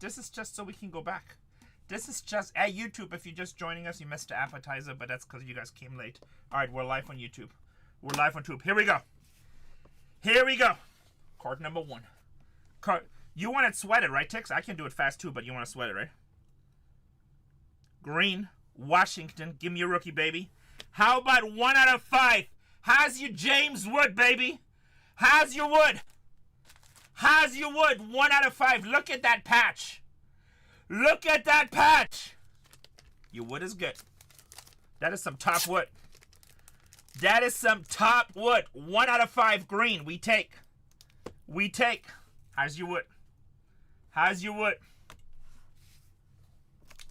This is just so we can go back. This is just at YouTube. If you're just joining us, you missed the appetizer, but that's because you guys came late. All right, we're live on YouTube. We're live on YouTube. Here we go. Here we go. Card number 1. You want it sweated, right, Tix? I can do it fast too, but you want to sweat it, right? Green, Washington. Give me your rookie, baby. How about 1 out of 5? How's your James Wood, baby? How's your Wood? How's your Wood? 1 out of 5. Look at that patch. Look at that patch. Your Wood is good. That is some top wood. That is some top wood. 1 out of 5 green. We take. We take. How's your Wood? How's your Wood?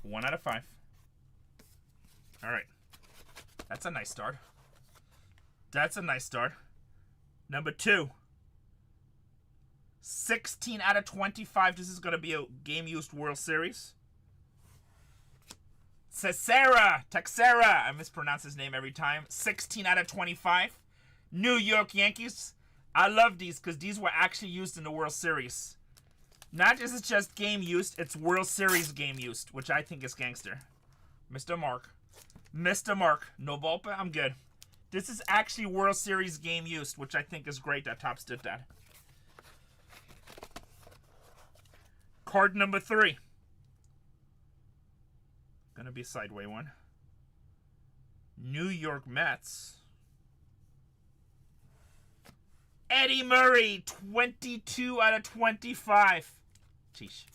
1 out of 5. All right. That's a nice start. That's a nice start. Number 2. 16 out of 25. This is going to be a game-used World Series. Texera. I mispronounce his name every time. 16 out of 25. New York Yankees. I love these because these were actually used in the World Series. Not just it's just game-used, it's World Series game-used, which I think is gangster. Mr. Mark. Mr. Mark. No ballpen? I'm good. This is actually World Series game-used, which I think is great that Topps did that. Card number 3. Gonna be a sideway one. New York Mets. Eddie Murray, 22 out of 25. Sheesh.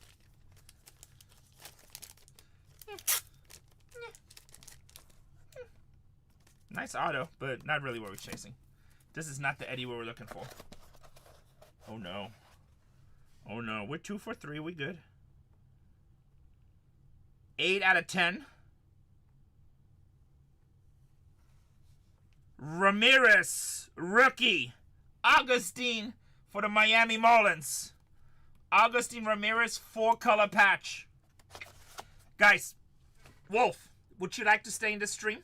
Nice auto, but not really what we're chasing. This is not the Eddie we're looking for. Oh no. Oh no, we're 2 for 3, we good. 8 out of 10. Ramirez, rookie. Augustine for the Miami Marlins. Augustine Ramirez, 4-color patch. Guys, Wolf, would you like to stay in the stream?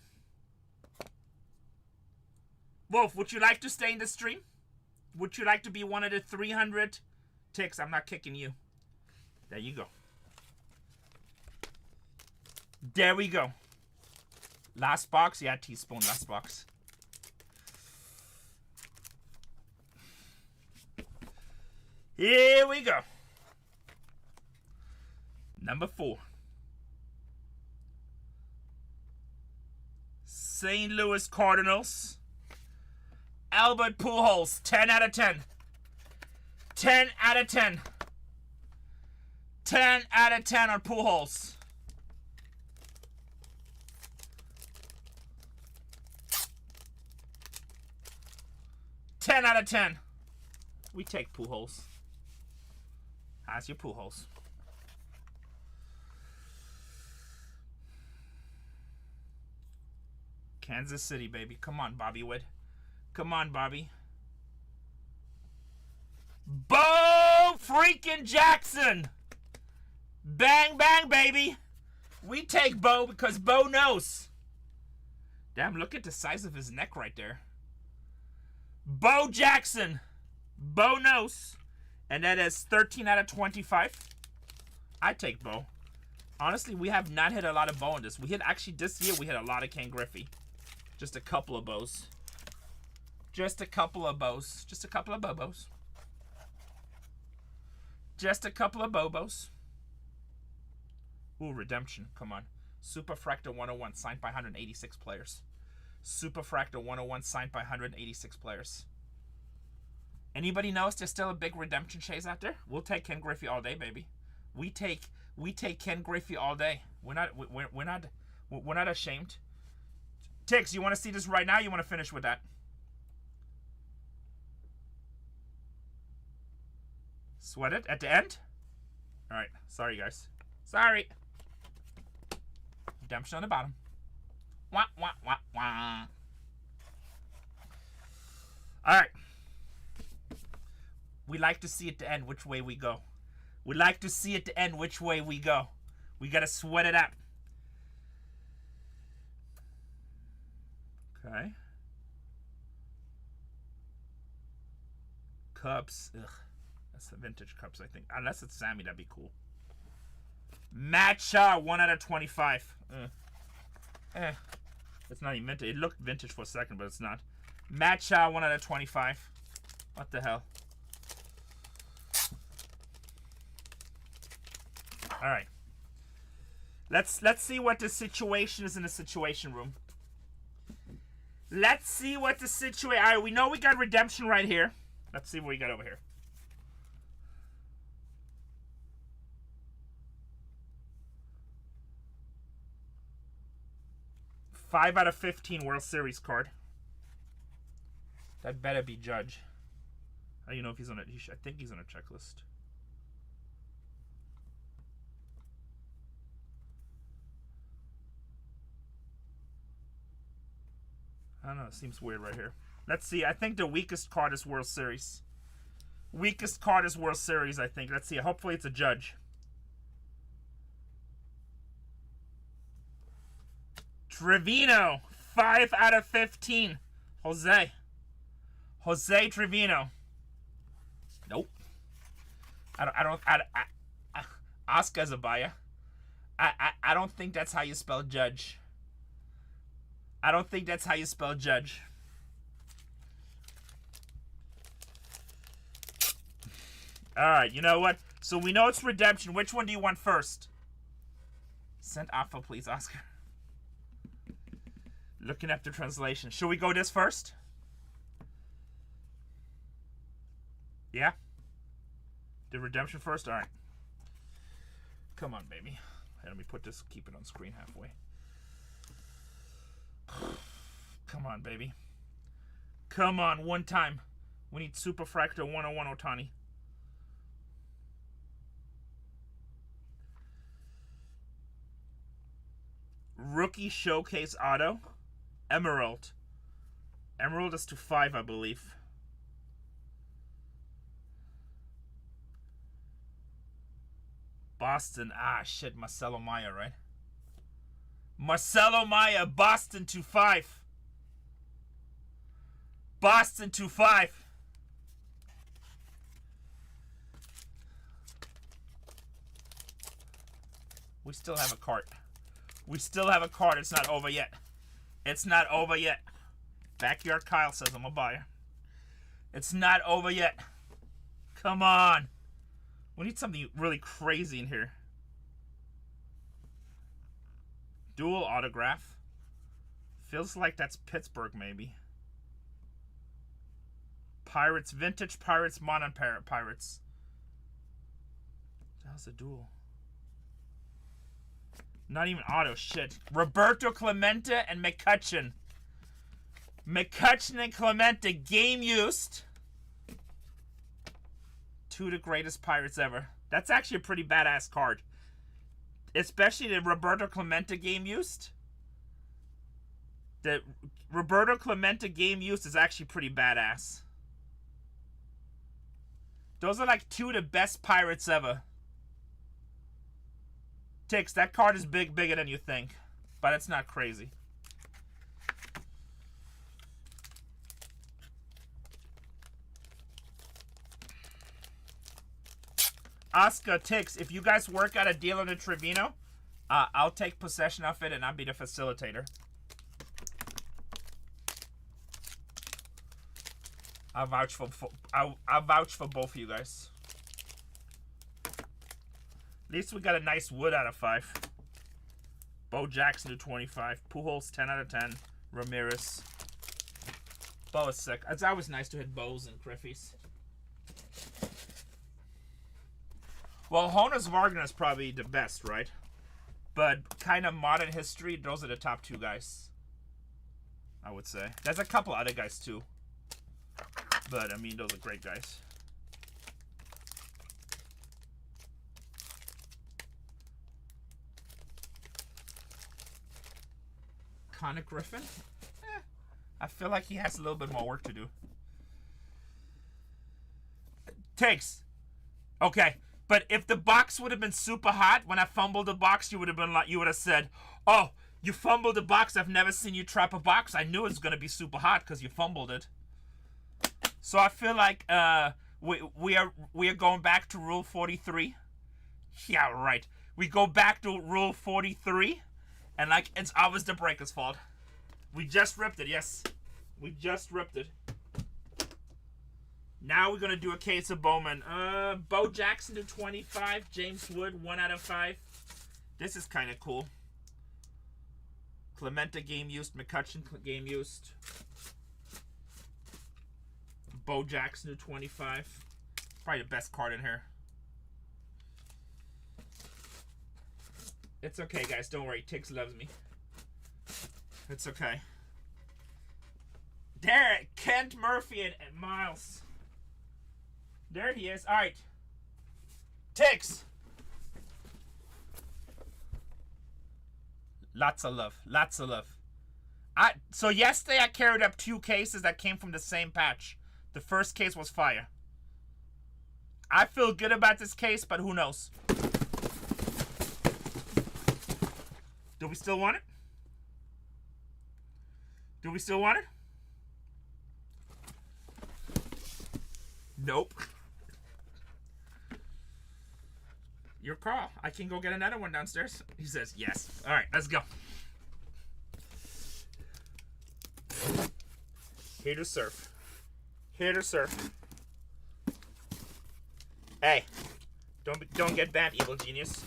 Wolf, would you like to stay in the stream? Would you like to be one of the 300 ticks? I'm not kicking you. There you go. There we go. Last box? Yeah, teaspoon, last box. Here we go. Number 4. St. Louis Cardinals. Albert Pujols, 10 out of 10. 10 out of 10. 10 out of 10 on Pujols. Ten out of 10. We take Pujols. How's your Pujols? Kansas City, baby. Come on, Bobby Wood. Come on, Bobby. Bo freaking Jackson. Bang, bang, baby. We take Bo because Bo knows. Damn, look at the size of his neck right there. Bo Jackson. Bo knows. And that is 13 out of 25. I take Bo. Honestly, we have not hit a lot of Bo in this. We hit, actually, this year, we hit a lot of Ken Griffey. Just a couple of Bows. Just a couple of Bows. Just a couple of Bobos. Just a couple of Bobos. Ooh, redemption. Come on. Super Fractor 101 signed by 186 players. Super Fractor 101 signed by 186 players. Anybody knows there's still a big redemption chase out there? We'll take Ken Griffey all day, baby. We take Ken Griffey all day. We're not ashamed. Tix, you want to see this right now? You want to finish with that? Sweat it at the end? All right. Sorry, guys. Sorry. Redemption on the bottom. Wah, wah, wah, wah. All right. We like to see at the end which way we go. We like to see at the end which way we go. We got to sweat it up. Okay. Cups. Ugh. That's the vintage cups, I think. Unless it's Sammy, that'd be cool. Matcha, 1 out of 25. It's not even vintage. It looked vintage for a second, but it's not. Matcha, 1 out of 25. What the hell? All right. Let's see what the situation is in the situation room. Let's see what the situation... All right, we know we got redemption right here. Let's see what we got over here. Five out of 15 World Series card. That better be Judge. How do you know if he's on a... I think he's on a checklist. I don't know. It seems weird right here. Let's see. I think the weakest card is World Series. Weakest card is World Series, I think. Let's see. Hopefully it's a Judge. Trevino. 5 out of 15. Jose Trevino. Nope. Oscar Zabaya. I don't think that's how you spell Judge. I don't think that's how you spell Judge. Alright, you know what? So we know it's redemption. Which one do you want first? Send alpha, please, Oscar. Looking up the translation. Should we go this first? Yeah? The redemption first? Alright. Come on, baby. Hey, let me put this, keep it on screen halfway. Come on, baby. Come on, one time. We need Super Fractor 101 Otani. Rookie Showcase Auto. Emerald. Emerald is to 5, I believe. Boston. Ah, shit. Marcelo Maya, right? Marcelo Maya. Boston to 5. Boston to 5. We still have a card. We still have a card. It's not over yet. It's not over yet. Backyard Kyle says I'm a buyer. It's not over yet. Come on. We need something really crazy in here. Dual autograph. Feels like that's Pittsburgh, maybe. Pirates, vintage Pirates, modern Pirates. That was a duel. Not even auto, shit. Roberto Clemente and McCutcheon. McCutcheon and Clemente, game used. 2 of the greatest Pirates ever. That's actually a pretty badass card. Especially the Roberto Clemente game used. The Roberto Clemente game used is actually pretty badass. Those are like 2 of the best Pirates ever. Tix, that card is bigger than you think. But it's not crazy. Oscar, Tix, if you guys work out a deal on the Trevino, I'll take possession of it and I'll be the facilitator. I'll vouch for both of you guys. At least we got a nice wood out of 5. Bo Jackson to 25. Pujols 10 out of 10. Ramirez. Bo is sick. It's always nice to hit Bows and Griffey's. Well, Honus Wagner is probably the best, right? But kind of modern history, those are the top 2 guys. I would say. There's a couple other guys too. But, I mean, those are great guys. Connor Griffin? I feel like he has a little bit more work to do. Takes. Okay. But if the box would have been super hot, when I fumbled the box, you would have been like, you would have said, "Oh, you fumbled the box. I've never seen you trap a box. I knew it was gonna be super hot because you fumbled it." So I feel like we are going back to Rule 43. Yeah, right. We go back to rule 43. And like, it's always the breaker's fault. We just ripped it, yes. We just ripped it. Now we're going to do a case of Bowman. Bo Jackson to 25. James Wood, 1 out of 5. This is kind of cool. Clementa game used. McCutcheon game used. Bo Jackson to 25. Probably the best card in here. It's okay, guys. Don't worry. Tiggs loves me. It's okay. There, Kent Murphy and Miles. There he is. All right. Tiggs. Lots of love. Lots of love. So yesterday I carried up 2 cases that came from the same patch. The first case was fire. I feel good about this case, but who knows? Do we still want it? Do we still want it? Nope. Your call. I can go get another one downstairs. He says yes. All right, let's go. Here to surf. Here to surf. Hey, don't get banned, evil genius.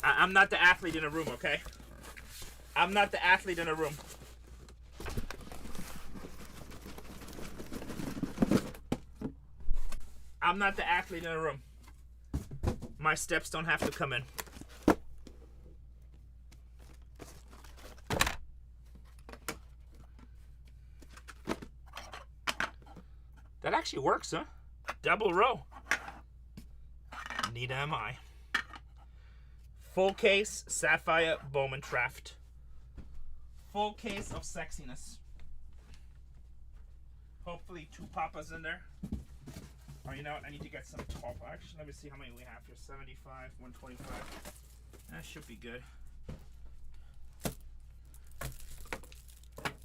I'm not the athlete in a room, okay? I'm not the athlete in a room. I'm not the athlete in a room. My steps don't have to come in. That actually works, huh? Double row. Neither am I. Full case, Sapphire Bowman Traft. Full case of sexiness. Hopefully 2 papas in there. Oh, you know what? I need to get some top. Actually, let me see how many we have here. 75, 125. That should be good.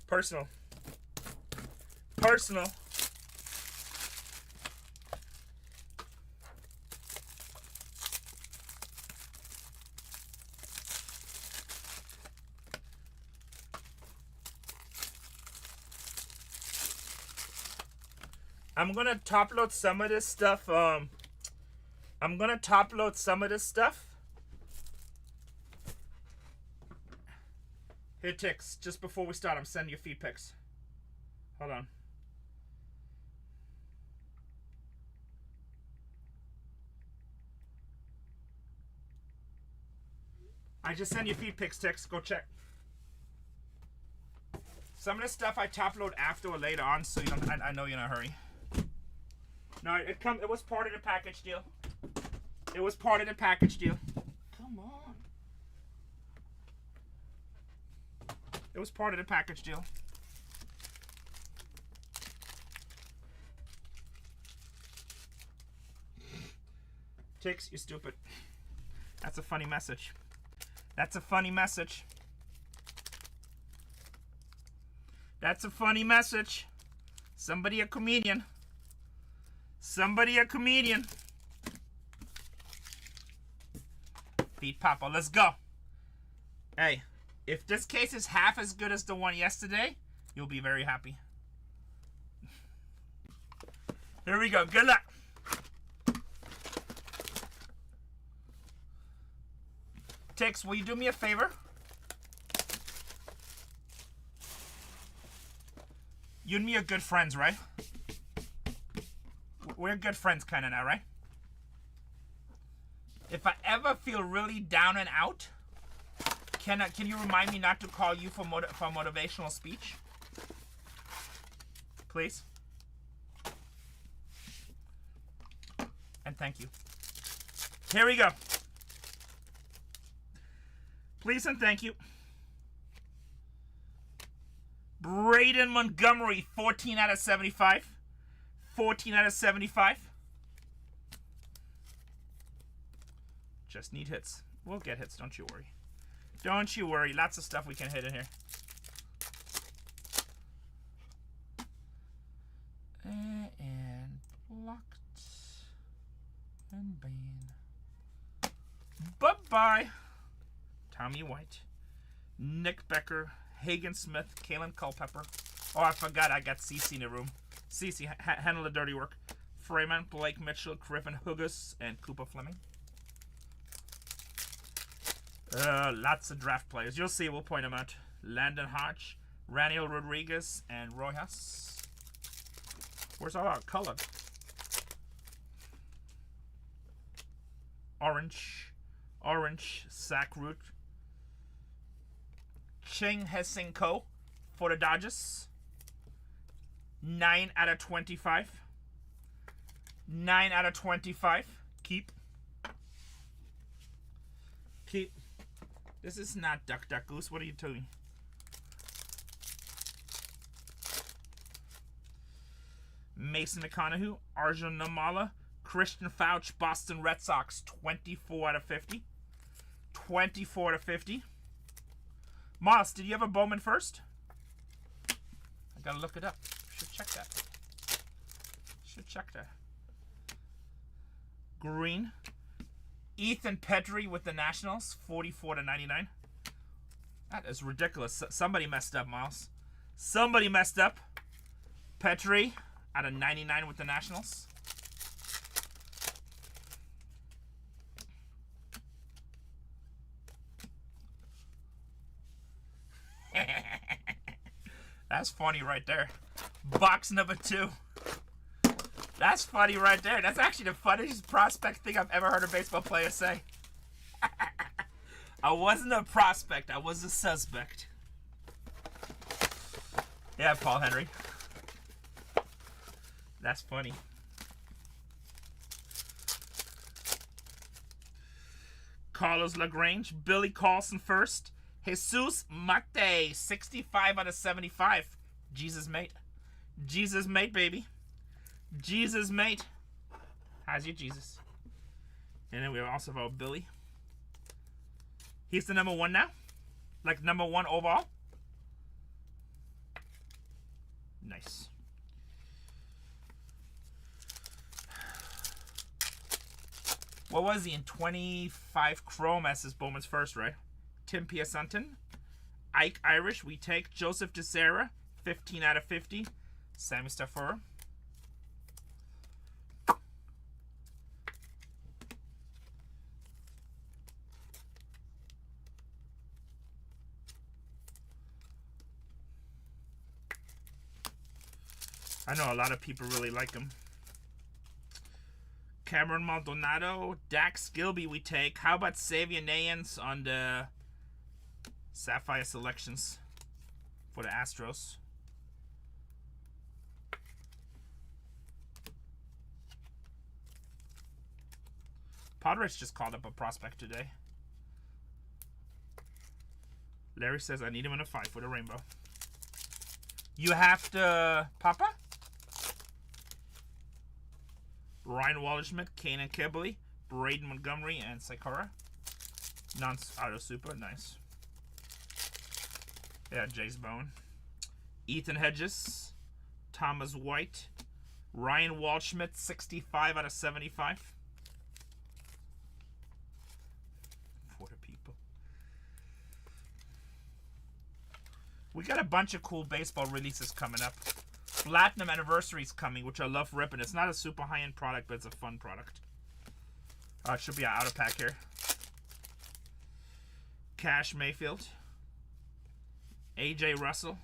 Personal. Personal. I'm gonna top load some of this stuff. Here, Tix, just before we start, I'm sending you feed pics. Hold on. I just sent you feed pics, Tix. Go check. Some of this stuff I top load after or later on, so you don't. I know you're in a hurry. No, it was part of the package deal. It was part of the package deal. Come on. It was part of the package deal. Tix, you're stupid. That's a funny message. That's a funny message. That's a funny message. Somebody a comedian. Somebody a comedian. Feed Papa, let's go. Hey, if this case is half as good as the one yesterday, you'll be very happy. Here we go. Good luck. Tix, will you do me a favor? You and me are good friends, right? We're good friends kind of now, right? If I ever feel really down and out, can you remind me not to call you for motivational speech? Please? And thank you. Here we go. Please and thank you. Braden Montgomery, 14 out of 75. 14 out of 75. Just need hits. We'll get hits, don't you worry. Don't you worry. Lots of stuff we can hit in here. And blocked. And banned. by Tommy White, Nick Becker, Hagen Smith, Kalen Culpepper. Oh, I forgot I got CC in the room. CC, handle the dirty work. Freeman, Blake Mitchell, Griffin Hugus, and Cooper Fleming. Lots of draft players. You'll see, we'll point them out. Landon Hodge, Raniel Rodriguez, and Rojas. Where's all our color? Orange, Sackroot. Ching Hessing Ko for the Dodgers. 9 out of 25. 9 out of 25. Keep. This is not Duck Duck Goose. What are you doing? Mason McConaughey, Arjun Namala, Christian Fauch, Boston Red Sox, 24 out of 50. 24 out of 50. Moss, did you have a Bowman first? I gotta look it up. Should check that. Green. Ethan Petry with the Nationals, 44 to 99. That is ridiculous. Somebody messed up, Miles. Somebody messed up. Petry out of 99 with the Nationals. That's funny right there. Box number 2. That's funny right there. That's actually the funniest prospect thing I've ever heard a baseball player say. I wasn't a prospect. I was a suspect. Yeah, Paul Henry. That's funny. Carlos LaGrange, Billy Carlson first. Jesus Mate, 65 out of 75. Jesus mate. Jesus mate, baby. Jesus mate. How's your Jesus? And then we also have Billy. He's the number 1 now? Like number 1 overall? Nice. What was he in 25 Chrome as his Bowman's first, right? Tim Piacenton, Ike Irish, we take Joseph DeSera, 15 out of 50. Sammy Stafford. I know a lot of people really like him. Cameron Maldonado, Dax Gilby we take. How about Xavier Nayans on the Sapphire selections for the Astros? Padres just called up a prospect today. Larry says I need him in a 5 for the Rainbow. You have to... Papa? Ryan Wallerschmidt, Kanan Kebley, Braden Montgomery, and Sakura. Non-auto super, nice. Yeah, Jace Bone. Ethan Hedges, Thomas White, Ryan Wallerschmidt, 65 out of 75. For the people. We got a bunch of cool baseball releases coming up. Platinum Anniversary is coming, which I love ripping. It's not a super high-end product, but it's a fun product. It should be an outer pack here. Cash Mayfield. AJ Russell.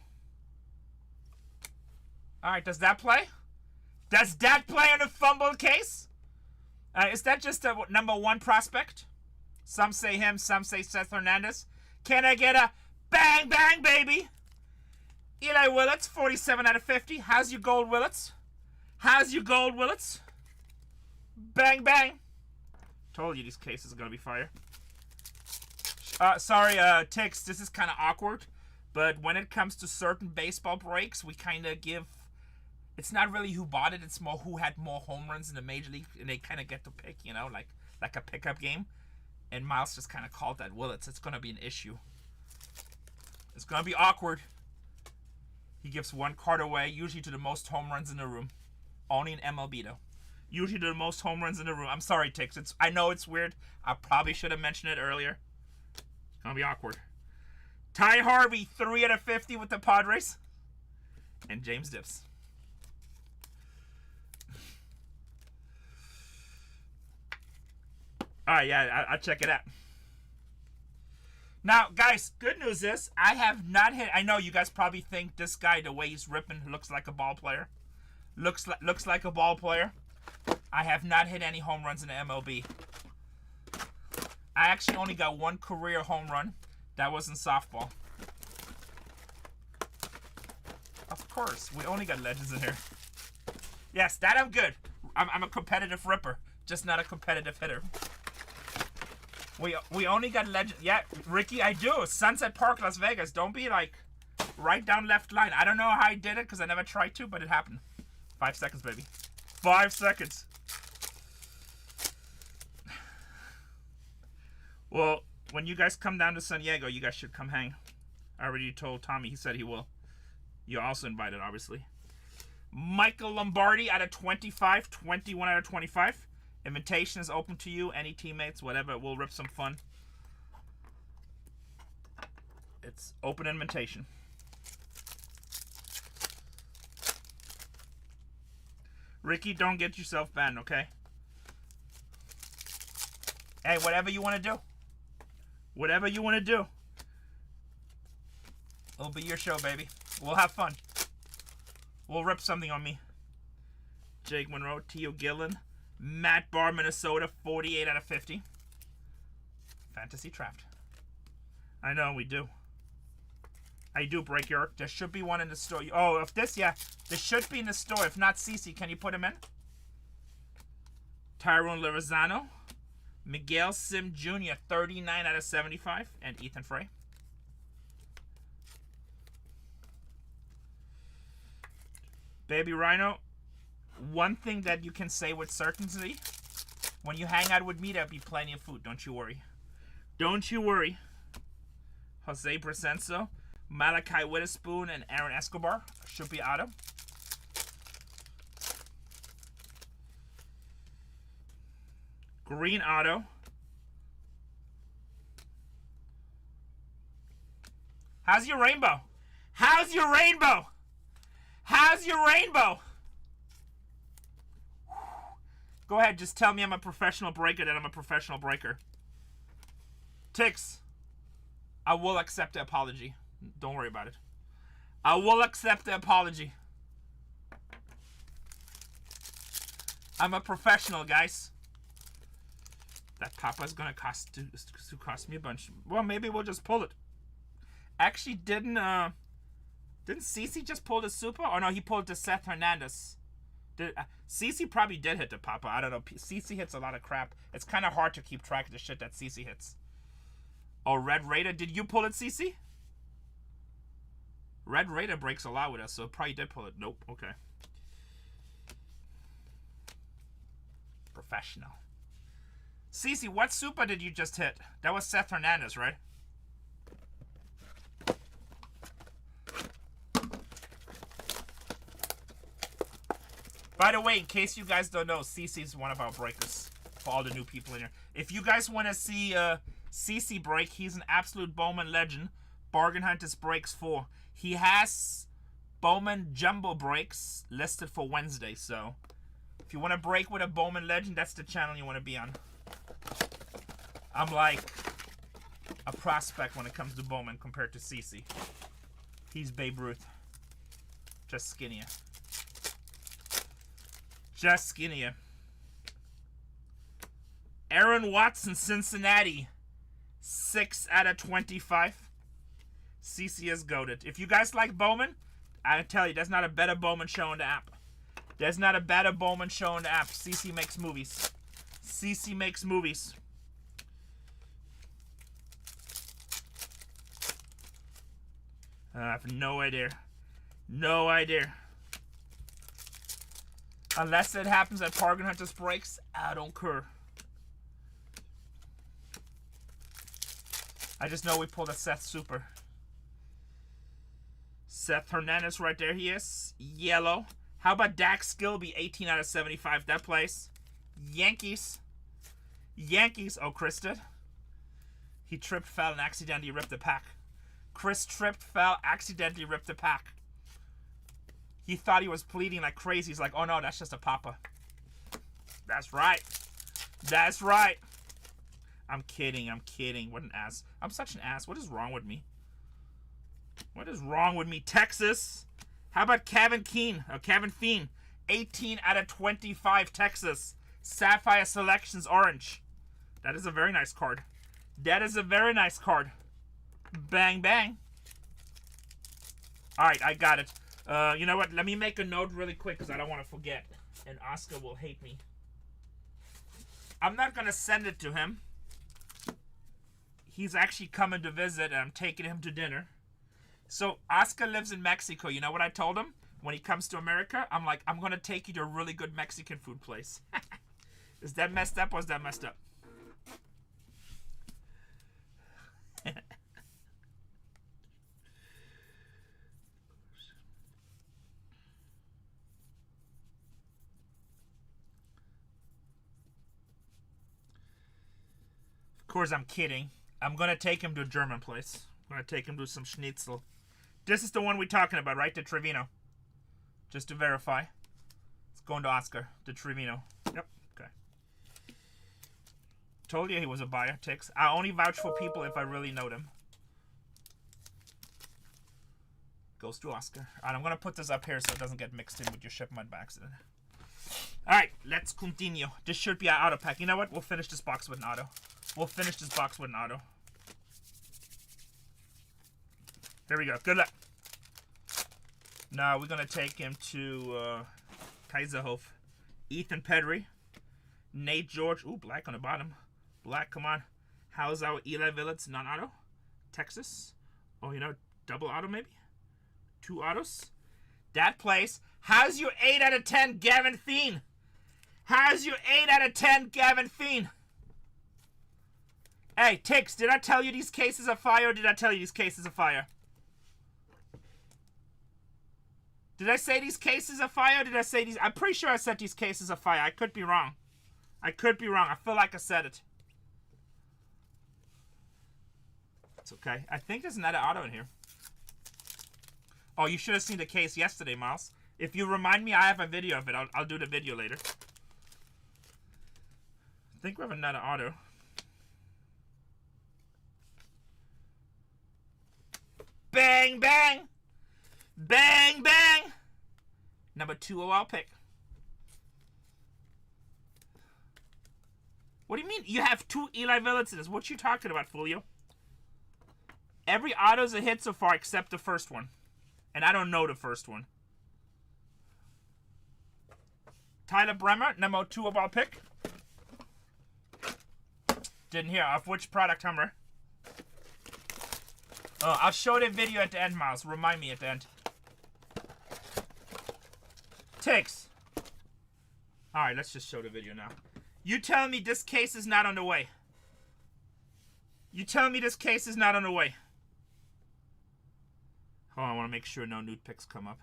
Alright, does that play? Does that play on a fumble case? Is that just a number 1 prospect? Some say him, some say Seth Hernandez. Can I get a bang, bang, baby? Eli Willits, 47 out of 50. How's your gold, Willits? How's your gold, Willits? Bang, bang. Told you these cases are going to be fire. Sorry, Tix, this is kind of awkward. But when it comes to certain baseball breaks, we kind of give... It's not really who bought it. It's more who had more home runs in the Major League. And they kind of get to pick, you know, like a pickup game. And Miles just kind of called that Willits. It's going to be an issue. It's going to be awkward. He gives 1 card away, usually to the most home runs in the room. Only in MLB, though. Usually the most home runs in the room. I'm sorry, Tix. I know it's weird. I probably should have mentioned it earlier. It's gonna be awkward. Ty Harvey, 3 out of 50 with the Padres. And James Dips. Alright, yeah, I'll check it out. Now, guys, good news is I have not hit. I know you guys probably think this guy, the way he's ripping, looks like a ball player. Looks like a ball player. I have not hit any home runs in the MLB. I actually only got 1 career home run. That was in softball. Of course, we only got legends in here. Yes, that I'm good. I'm a competitive ripper, just not a competitive hitter. We only got legend. Yeah, Ricky, I do. Sunset Park, Las Vegas. Don't be like right down left line. I don't know how I did it because I never tried to, but it happened. 5 seconds, baby. 5 seconds. Well, when you guys come down to San Diego, you guys should come hang. I already told Tommy. He said he will. You're also invited, obviously. Michael Lombardi out of 25. 21 out of 25. Invitation is open to you. Any teammates, whatever. We'll rip some fun. It's open invitation. Ricky, don't get yourself banned, okay? Hey, whatever you want to do. Whatever you want to do. It'll be your show, baby. We'll have fun. We'll rip something on me. Jake Monroe, Teo Gillen, Matt Barr, Minnesota, 48 out of 50. Fantasy Draft. I know, we do. I do, Break York. There should be one in the store. Oh, if this, yeah. There should be in the store. If not, Cece, can you put him in? Tyrone Lozano. Miguel Sim Jr., 39 out of 75. And Ethan Frey. Baby Rhino. One thing that you can say with certainty. When you hang out with me, there'll be plenty of food. Don't you worry. Don't you worry. Jose Presenso. Malachi Witherspoon and Aaron Escobar. Should be auto. Green auto. How's your rainbow? How's your rainbow? How's your rainbow? Go ahead, just tell me I'm a professional breaker, then I'm a professional breaker. Tix, I will accept the apology. Don't worry about it. I will accept the apology. I'm a professional, guys. That Papa's gonna cost me a bunch. Well, maybe we'll just pull it. Actually, didn't Cece just pull the super? Oh no, he pulled the Seth Hernandez. Cece probably did hit the Papa. I don't know. Cece hits a lot of crap. It's kind of hard to keep track of the shit that Cece hits. Oh, Red Raider. Did you pull it, Cece? Red Raider breaks a lot with us, so it probably did pull it. Nope. Okay. Professional. Cece, what super did you just hit? That was Seth Hernandez, right? By the way, in case you guys don't know, Cece's one of our breakers. For all the new people in here. If you guys want to see Cece break, he's an absolute Bowman legend. Bargain Hunters Breaks 4. He has Bowman Jumbo Breaks listed for Wednesday. So, if you want to break with a Bowman legend, that's the channel you want to be on. I'm like a prospect when it comes to Bowman compared to Cece. He's Babe Ruth. Just skinnier. Just skinnier. Aaron Watson, Cincinnati. 6 out of 25. CC is goated. If you guys like Bowman, I tell you, there's not a better Bowman show in the app. There's not a better Bowman show in the app. CC makes movies. CC makes movies. I have no idea. No idea. Unless it happens at Bargain Hunters Breaks, I don't care. I just know we pulled a Seth Super. Seth Hernandez right there he is. Yellow. How about Dax Gilby, 18 out of 75? That plays. Yankees. Yankees. Oh, Chris did. He tripped, fell, and accidentally ripped the pack. Chris tripped, fell, accidentally ripped the pack. He thought he was pleading like crazy. He's like, oh no, that's just a papa. That's right. That's right. I'm kidding. I'm kidding. What an ass. I'm such an ass. What is wrong with me? What is wrong with me? Texas. How about Kevin Keen? Kevin Feen. 18 out of 25, Texas. Sapphire Selections Orange. That is a very nice card. That is a very nice card. Bang, bang. Alright, I got it. You know what? Let me make a note really quick because I don't want to forget. And Oscar will hate me. I'm not going to send it to him. He's actually coming to visit and I'm taking him to dinner. So Oscar lives in Mexico. You know what I told him? When he comes to America, I'm like, I'm going to take you to a really good Mexican food place. Is that messed up or is that messed up? Of course, I'm kidding. I'm going to take him to a German place. I'm going to take him to some schnitzel. This is the one we're talking about, right? The Trevino. Just to verify. It's going to Oscar. The Trevino. Yep. Okay. Told you he was a buyer. Tix. I only vouch for people if I really know them. Goes to Oscar. Alright, I'm going to put this up here so it doesn't get mixed in with your shipment by accident. Alright, let's continue. This should be our auto pack. You know what? We'll finish this box with an auto. We'll finish this box with an auto. Here we go. Good luck. Now we're going to take him to Kaiserhof. Ethan Pedri. Nate George. Ooh, black on the bottom. Black, come on. How's our Eli Villets non-auto? Texas. Oh, you know, double auto maybe? 2 autos. That place. How's your 8 out of 10, Gavin Thien? How's your 8 out of 10, Gavin Thien? Hey, Tix, did I tell you these cases are fire or did I tell you these cases are fire? Did I say these cases are fire or did I say these? I'm pretty sure I said these cases are fire. I could be wrong. I could be wrong. I feel like I said it. It's okay. I think there's another auto in here. Oh, you should have seen the case yesterday, Miles. If you remind me, I have a video of it. I'll do the video later. I think we have another auto. Bang, bang. Bang, bang. Number 2 overall pick. What do you mean? You have 2 Eli Villets in this. What you talking about, Fulio? Every auto's a hit so far except the first one. And I don't know the first one. Tyler Bremer, number 2 overall pick. Didn't hear. Off which product, Hummer? Oh, I'll show the video at the end, Miles. Remind me at the end. Tix. Alright, let's just show the video now. You tell me this case is not on the way. You tell me this case is not on the way. Hold on, I want to make sure no nude pics come up.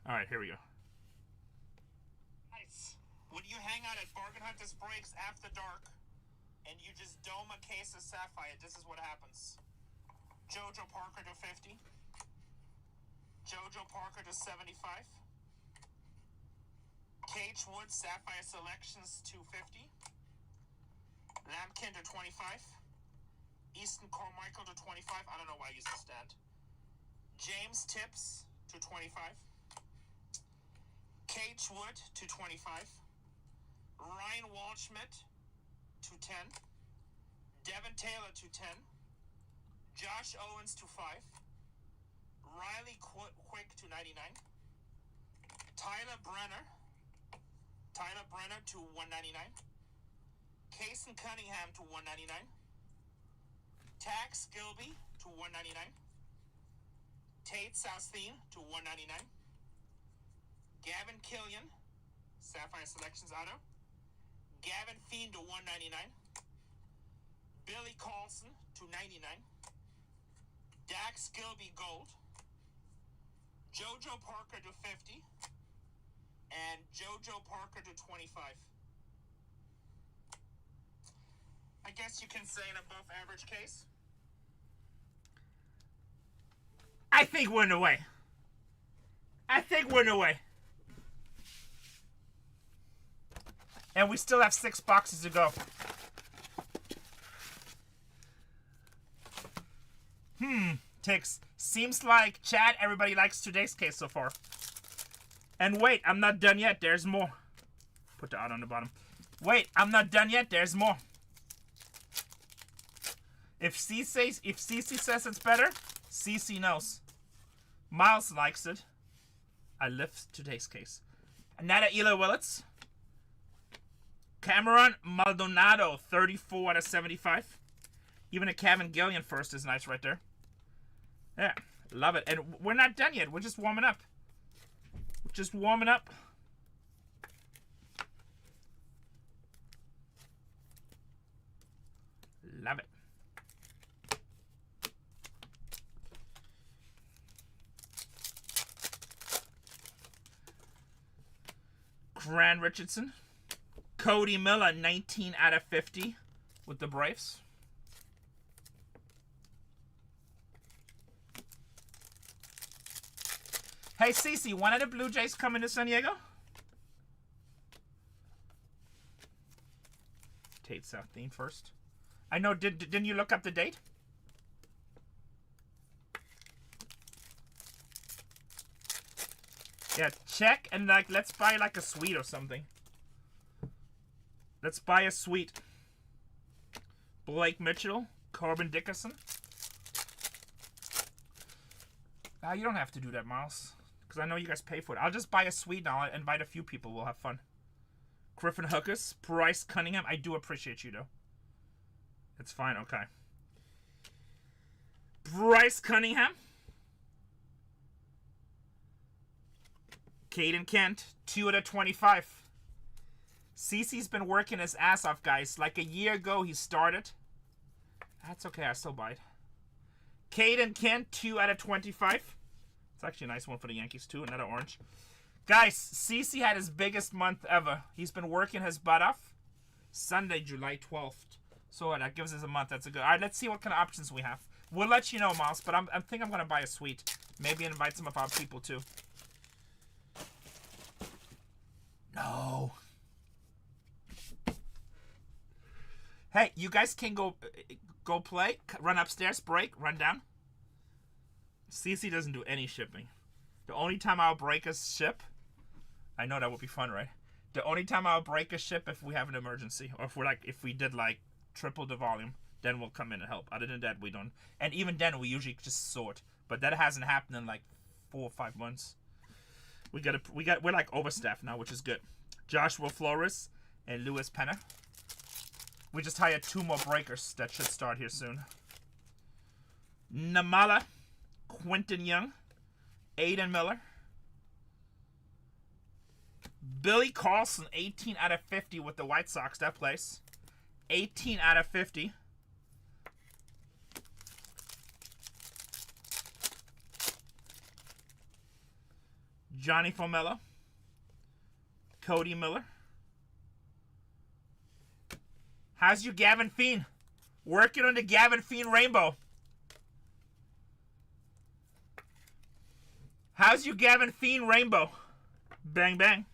Alright, here we go. Nice. When you hang out at BargainHuntersbreaks after dark, and you just dome a case of Sapphire, this is what happens. Jojo Parker to 50. Jojo Parker to 75. Cage Wood Sapphire Selections to 50. Lampkin to 25. Easton Carmichael to 25. I don't know why I use the stand. James Tips to 25. Cage Wood to 25. Ryan Waldschmidt to 10. Devin Taylor to 10. Josh Owens to 5. Riley Quick to 99. Tyler Brenner to 199. Kason Cunningham to 199. Tax Gilby to 199. Tate Southstein to 199. Gavin Killian, Sapphire Selections Auto. Gavin Fiend to 199. Billy Carlson to 99. Dax Gilby Gold. JoJo Parker to 50. And JoJo Parker to 25. I guess you can say an above average case. I think we're in the way. I think we're in the way. And we still have 6 boxes to go. Ticks. Seems like chat, everybody likes today's case so far. And wait, I'm not done yet. There's more. Put the odd on the bottom. Wait, I'm not done yet. There's more. If CC says it's better, CC knows. Miles likes it. I lift today's case. Another Ela Willets. Cameron Maldonado, 34 out of 75. Even a Kevin Gillian first is nice right there. Yeah, love it. And we're not done yet. We're just warming up. We're just warming up. Love it. Grant Richardson. Cody Miller, 19 out of 50 with the Braves. Hey, Cece, one of the Blue Jays coming to San Diego? Tate Southdean first. I know, didn't you look up the date? Yeah, check and like, let's buy like a suite or something. Let's buy a suite. Blake Mitchell, Corbin Dickerson. You don't have to do that, Miles. Because I know you guys pay for it. I'll just buy a suite now and invite a few people. We'll have fun. Griffin Hookers, Bryce Cunningham. I do appreciate you, though. It's fine, okay. Bryce Cunningham. Caden Kent, 2 out of 25. CeCe's been working his ass off, guys. Like a year ago, he started. That's okay, I still buy it. Caden Kent, 2 out of 25. It's actually a nice one for the Yankees, too. Another orange. Guys, CeCe had his biggest month ever. He's been working his butt off. Sunday, July 12th. So that gives us a month. That's a good... All right, let's see what kind of options we have. We'll let you know, Miles, but I think I'm going to buy a suite. Maybe invite some of our people, too. No. Hey, you guys can go play, run upstairs, break, run down. CC doesn't do any shipping. The only time I'll break a ship, I know that would be fun, right? The only time I'll break a ship if we have an emergency, or if we did like triple the volume, then we'll come in and help. Other than that, we don't. And even then, we usually just sort. But that hasn't happened in like 4 or 5 months. We're like overstaffed now, which is good. Joshua Flores and Luis Pena. We just hired 2 more breakers that should start here soon. Namala, Quentin Young, Aiden Miller. Billy Carlson, 18 out of 50 with the White Sox. That place. 18 out of 50. Johnny Fomella. Cody Miller. How's your Gavin Fiend? Working on the Gavin Fiend rainbow. How's your Gavin Fiend rainbow? Bang, bang.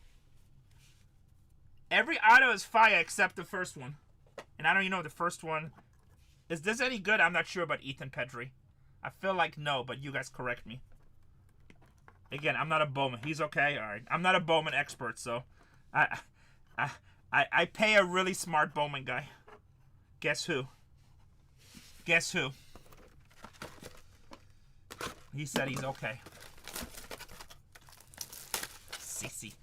Every auto is fire except the first one. And I don't even know if the first one... Is this any good? I'm not sure about Ethan Petrie. I feel like no, but you guys correct me. Again, I'm not a Bowman. He's okay? Alright. I'm not a Bowman expert, so... I pay a really smart Bowman guy. Guess who? Guess who? He said he's okay. CC.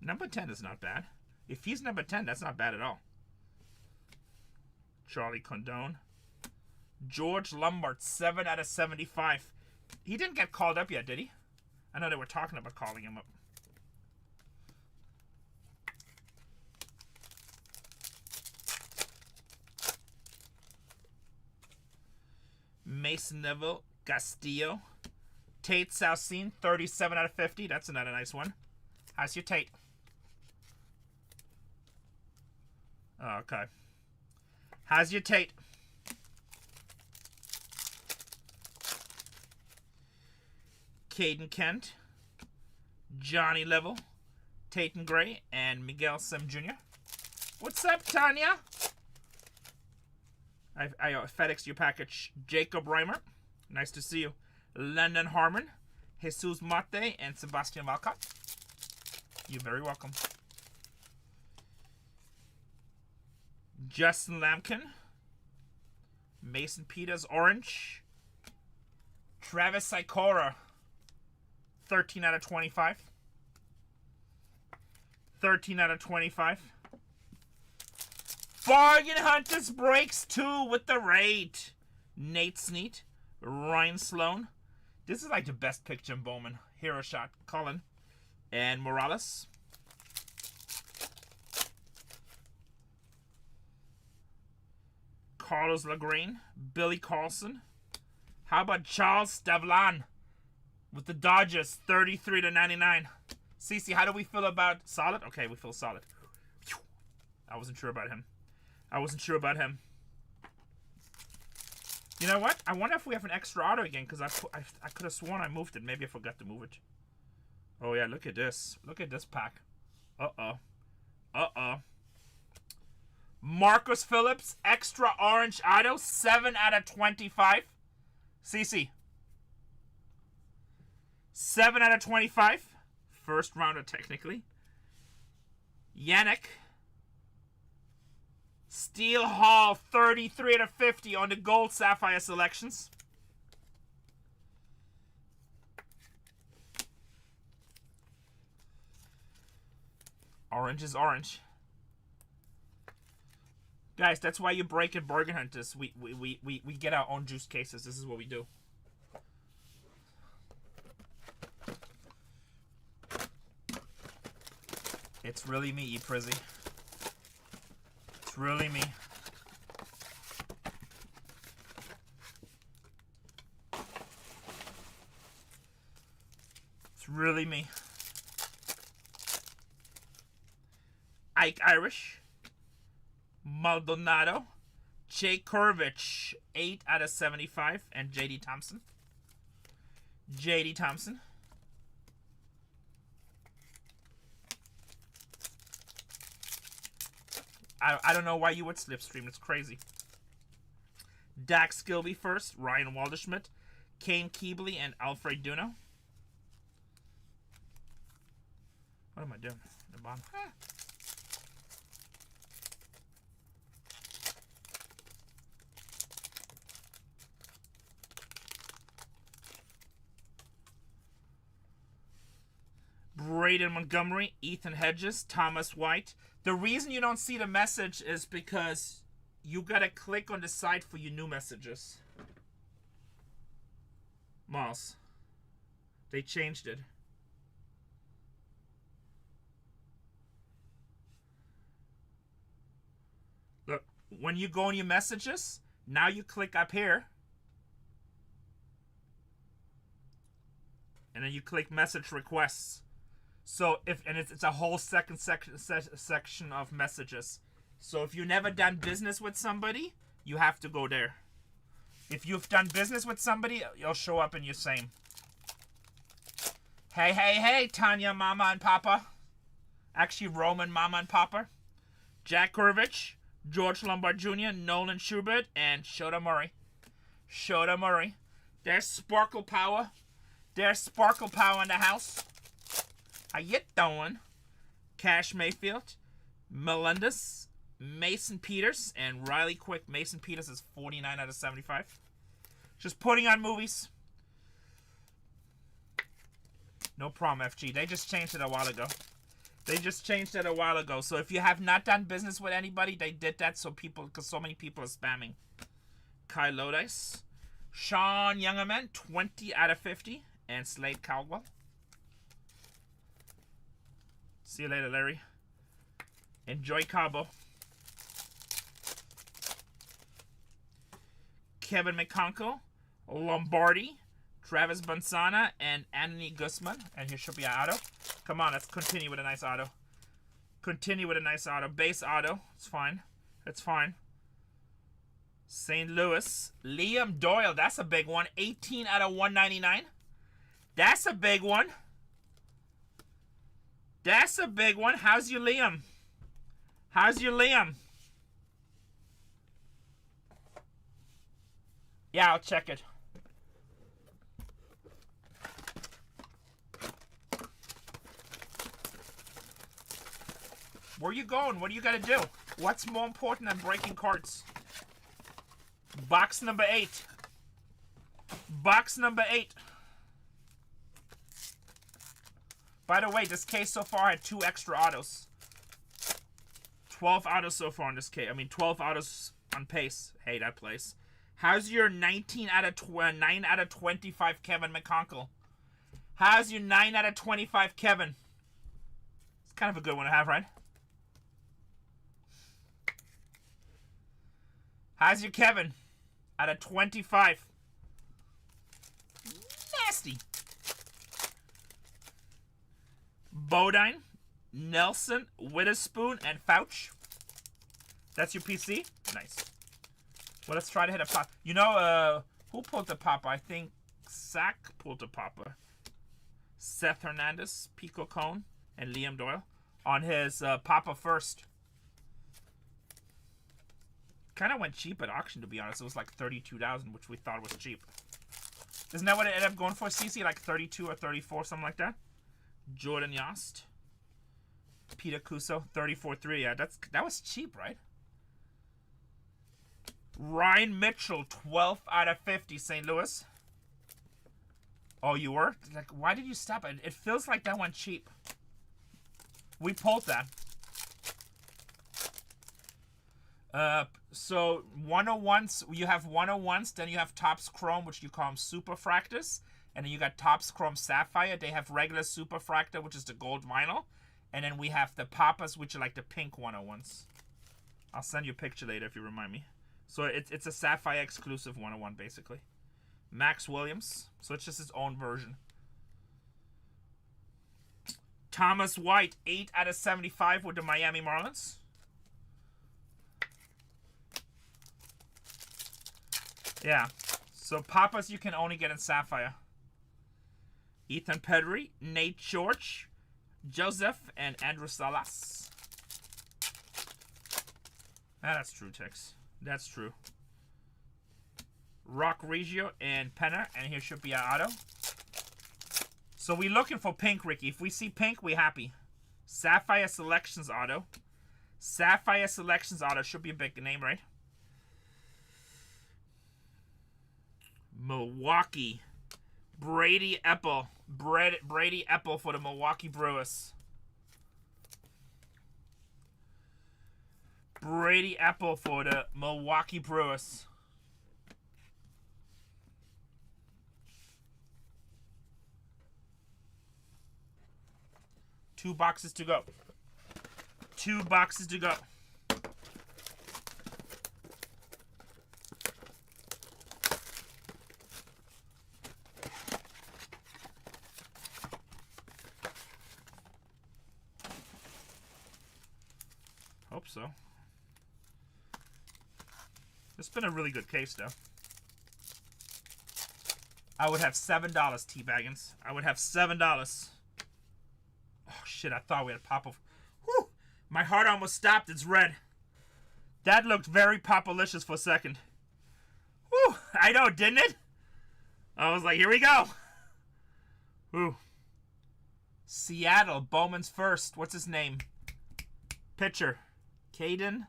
Number 10 is not bad. If he's number 10, that's not bad at all. Charlie Condone. George Lombard, 7 out of 75. He didn't get called up yet, did he? I know they were talking about calling him up. Mason Neville, Castillo. Tate Southseen, 37 out of 50. That's another nice one. How's your Tate? Oh, okay. How's your Tate? Caden Kent, Johnny Level, Tatum Gray, and Miguel Sim Jr. What's up, Tanya? I FedExed your package. Jacob Reimer, nice to see you. Landon Harmon, Jesus Mate, and Sebastian Walcott. You're very welcome. Justin Lampkin, Mason Peters Orange, Travis Sikora, 13 out of 25. 13 out of 25. Bargain Hunters breaks 2 with the rate. Nate Snead, Ryan Sloan. This is like the best pick, Jim Bowman. Hero shot, Colin. And Morales. Carlos Lagraine, Billy Carlson. How about Charles Stavlan with the Dodgers, 33 to 99. Cece, how do we feel about solid? Okay, we feel solid. I wasn't sure about him. You know what? I wonder if we have an extra auto again, because I could have sworn I moved it. Maybe I forgot to move it. Oh yeah, look at this. Look at this pack. Marcus Phillips, extra orange auto, 7 out of 25. CC. 7 out of 25. First rounder, technically. Yannick. Steel Hall, 33 out of 50 on the gold sapphire selections. Orange is orange. Guys, that's why you break at Bargain Hunters. We get our own juice cases. This is what we do. It's really me, E-Prizzy. It's really me. It's really me. Ike Irish. Maldonado. Jake Kurvich, 8 out of 75. And J.D. Thompson. J.D. Thompson. I don't know why you would slipstream. It's crazy. Dax Gilby first. Ryan Walderschmidt. Kane Keebley and Alfred Duno. What am I doing? The bottom. Braden Montgomery, Ethan Hedges, Thomas White. The reason you don't see the message is because you gotta click on the side for your new messages. Miles. They changed it. Look, when you go on your messages, now you click up here. And then you click message requests. So it's a whole second section of messages. So if you've never done business with somebody, you have to go there. If you've done business with somebody, you'll show up in your same. Hey, Tanya, Mama and Papa. Actually, Roman, Mama and Papa. Jack Kurvich, George Lombard Jr., Nolan Schubert, and Shota Murray. Shota Murray. There's Sparkle Power. There's Sparkle Power in the house. How you doing? Cash Mayfield, Melendez, Mason Peters, and Riley Quick. Mason Peters is 49 out of 75. Just putting on movies. No problem, FG. They just changed it a while ago. So if you have not done business with anybody, they did that because so many people are spamming. Kyle Lodice, Sean Youngerman, 20 out of 50, and Slade Caldwell. See you later, Larry. Enjoy Cabo. Kevin McConko, Lombardi, Travis Bansana, and Anthony Guzman. And here should be an auto. Come on, let's continue with a nice auto. Continue with a nice auto. Base auto. It's fine. It's fine. St. Louis. Liam Doyle. That's a big one. 18 out of 199. That's a big one. That's a big one. How's your Liam? How's your Liam? Yeah, I'll check it. Where you going? What do you got to do? What's more important than breaking cards? Box number 8. Box number 8. By the way, this case so far had 2 extra autos. 12 autos so far in this case. I mean, 12 autos on pace. Hey, that place. How's your 9 out of 25 Kevin McConkle? How's your 9 out of 25 Kevin? It's kind of a good one to have, right? How's your Kevin? Out of 25. Nasty. Bodine, Nelson, Witherspoon, and Fouch. That's your PC? Nice. Well, let's try to hit a pop. You know, who pulled the pop? I think Zach pulled the popper. Seth Hernandez, Pico Cone, and Liam Doyle on his papa first. Kind of went cheap at auction, to be honest. It was like $32,000, which we thought was cheap. Isn't that what it ended up going for, CC? Like 32 or 34, something like that? Jordan Yost. Peter Cuso, 34.3. Yeah, that was cheap, right? Ryan Mitchell, 12 out of 50, St. Louis. Oh, you were? Like, why did you stop it? It feels like that went cheap. We pulled that. So 101s, you have 101s, then you have Topps Chrome, which you call them Super Fractors, and then you got Topps Chrome Sapphire. They have regular Super Fractor, which is the gold vinyl, and then we have the Papas, which are like the pink 101s. I'll send you a picture later if you remind me. So it's a Sapphire exclusive 101, basically. Max Williams, so it's just his own version. Thomas White, 8 out of 75 with the Miami Marlins. Yeah, so Papas you can only get in Sapphire. Ethan Pedri, Nate George, Joseph, and Andrew Salas. That's true, Tex. That's true. Rock Reggio and Penner, and here should be our auto. So we're looking for pink, Ricky. If we see pink, we're happy. Sapphire Selections auto. Sapphire Selections auto should be a big name, right? Milwaukee. Brady Epple. Brady Epple for the Milwaukee Brewers. Brady Epple for the Milwaukee Brewers. Two boxes to go. 2 boxes to go. Hope so. It's been a really good case, though. I would have $7, T-Baggins. I would have $7. Oh, shit, I thought we had a pop-up. Whew! My heart almost stopped. It's red. That looked very pop-alicious for a second. Whew! I know, didn't it? I was like, here we go. Whew. Seattle, Bowman's first. What's his name? Pitcher. Caden?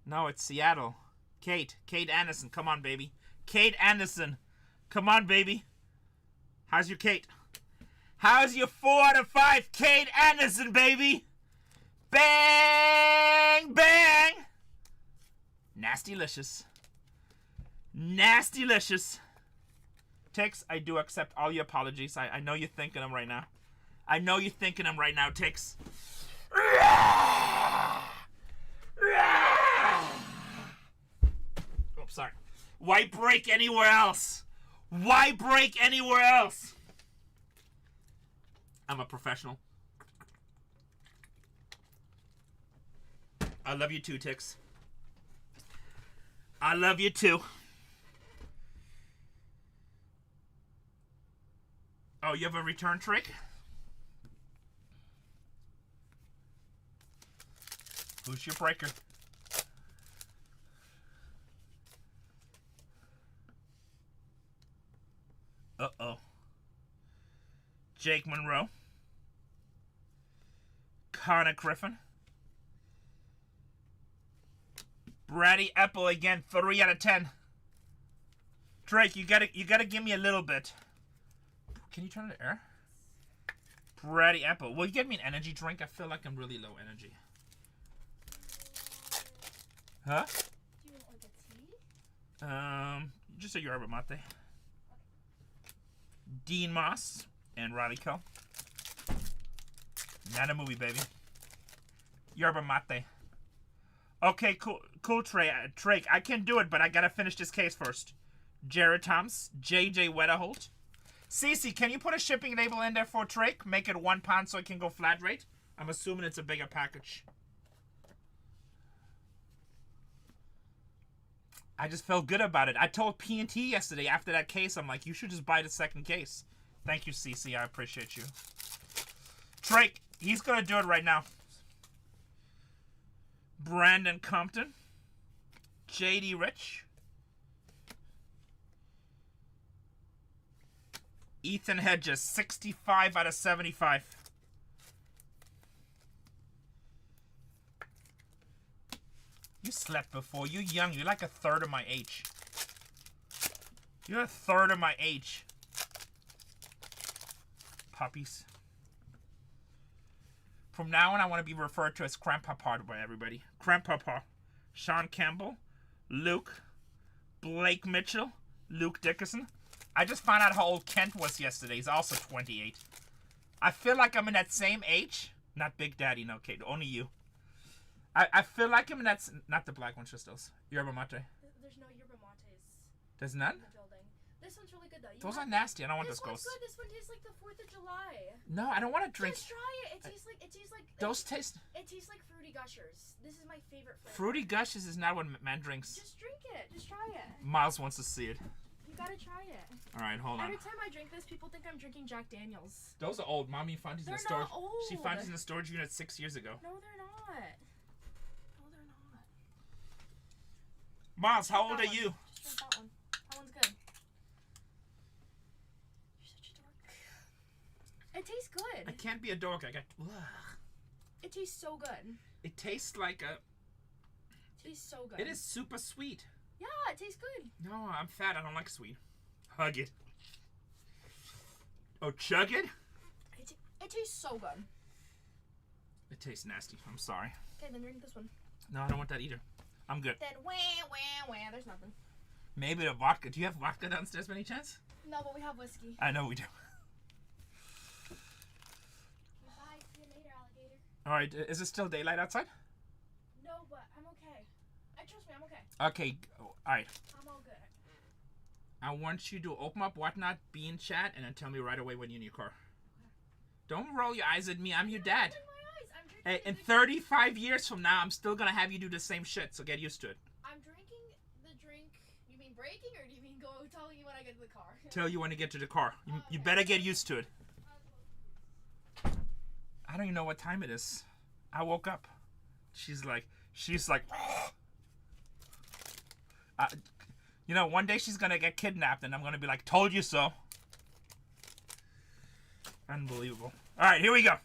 No, it's Seattle. Kate Anderson. Come on, baby. Kate Anderson. Come on, baby. How's your Kate? How's your 4 out of 5 Kate Anderson, baby? Bang! Bang! Nasty-licious. Nasty-licious. Tix, I do accept all your apologies. I know you're thinking them right now. I know you're thinking them right now, Tix. Oh, sorry. Why break anywhere else? Why break anywhere else? I'm a professional. I love you too, Tix. I love you too. Oh, you have a return trick? Who's your breaker? Uh-oh. Jake Monroe. Connor Griffin. Brady Apple again, 3 out of 10. Drake, you gotta give me a little bit. Can you turn it to air? Brady Apple. Will you get me an energy drink? I feel like I'm really low energy. Huh? Do you want like a tea? Just a yerba mate. Dean Moss and Riley Coe. Not a movie, baby. Yerba mate. Okay, cool, Trey. Drake, I can do it, but I gotta finish this case first. Jared Thomas, JJ Wetterholt. Cece, can you put a shipping label in there for Drake? Make it £1 so it can go flat rate. I'm assuming it's a bigger package. I just felt good about it. I told P&T yesterday after that case, I'm like, you should just buy the second case. Thank you, Cece. I appreciate you. Drake, he's gonna do it right now. Brandon Compton. JD Rich. Ethan Hedges, 65 out of 75. You slept before. You're young. You're like a third of my age. You're a third of my age. Puppies. From now on, I want to be referred to as Grandpapa by everybody. Grandpapa. Sean Campbell. Luke. Blake Mitchell. Luke Dickerson. I just found out how old Kent was yesterday. He's also 28. I feel like I'm in that same age. Not Big Daddy, no, Kate. Only you. I feel like I'm in that... Not the black one, just those. Yerba mate. There's no yerba mates. There's none? In the building. This one's really good, though. Those are nasty. I don't want this ghost. This one's good. This one tastes like the 4th of July. No, I don't want to drink... Just try it. It tastes like... Those taste... It tastes like Fruity Gushers. This is my favorite flavor. Fruity Gushers is not what man drinks. Just drink it. Just try it. Miles wants to see it. You gotta try it. Alright, hold on. Every time I drink this, people think I'm drinking Jack Daniels. Those are old. Mommy found these in the They're storage. not old. She found these in the storage unit 6 years ago. No, they're not. No, they're not. Miles, how old are you? Just drink that one. That one's good. You're such a dork. It tastes good. I can't be a dork. I got... Ugh. It tastes so good. It tastes like a... It tastes so good. It is super sweet. Yeah, it tastes good. No, I'm fat. I don't like sweet. Hug it. Oh, chug it? It tastes so good. It tastes nasty. I'm sorry. Okay, then drink this one. No, I don't want that either. I'm good. Then wah, there's nothing. Maybe the vodka. Do you have vodka downstairs by any chance? No, but we have whiskey. I know we do. Bye, see you later, alligator. Alright, is it still daylight outside? No, but I'm okay. Trust me, I'm okay. Okay, alright. I'm all good. I want you to open up Whatnot, be in chat, and then tell me right away when you're in your car. Okay. Don't roll your eyes at me. I'm your dad. Hey, in 35 years from now, I'm still gonna have you do the same shit, so get used to it. I'm drinking the drink. You mean breaking, or do you mean telling you when I get to the car? Tell you when to get to the car. You better get used to it. I don't even know what time it is. I woke up. She's like... you know, one day she's gonna get kidnapped, and I'm gonna be like, told you so. Unbelievable. Alright, here we go.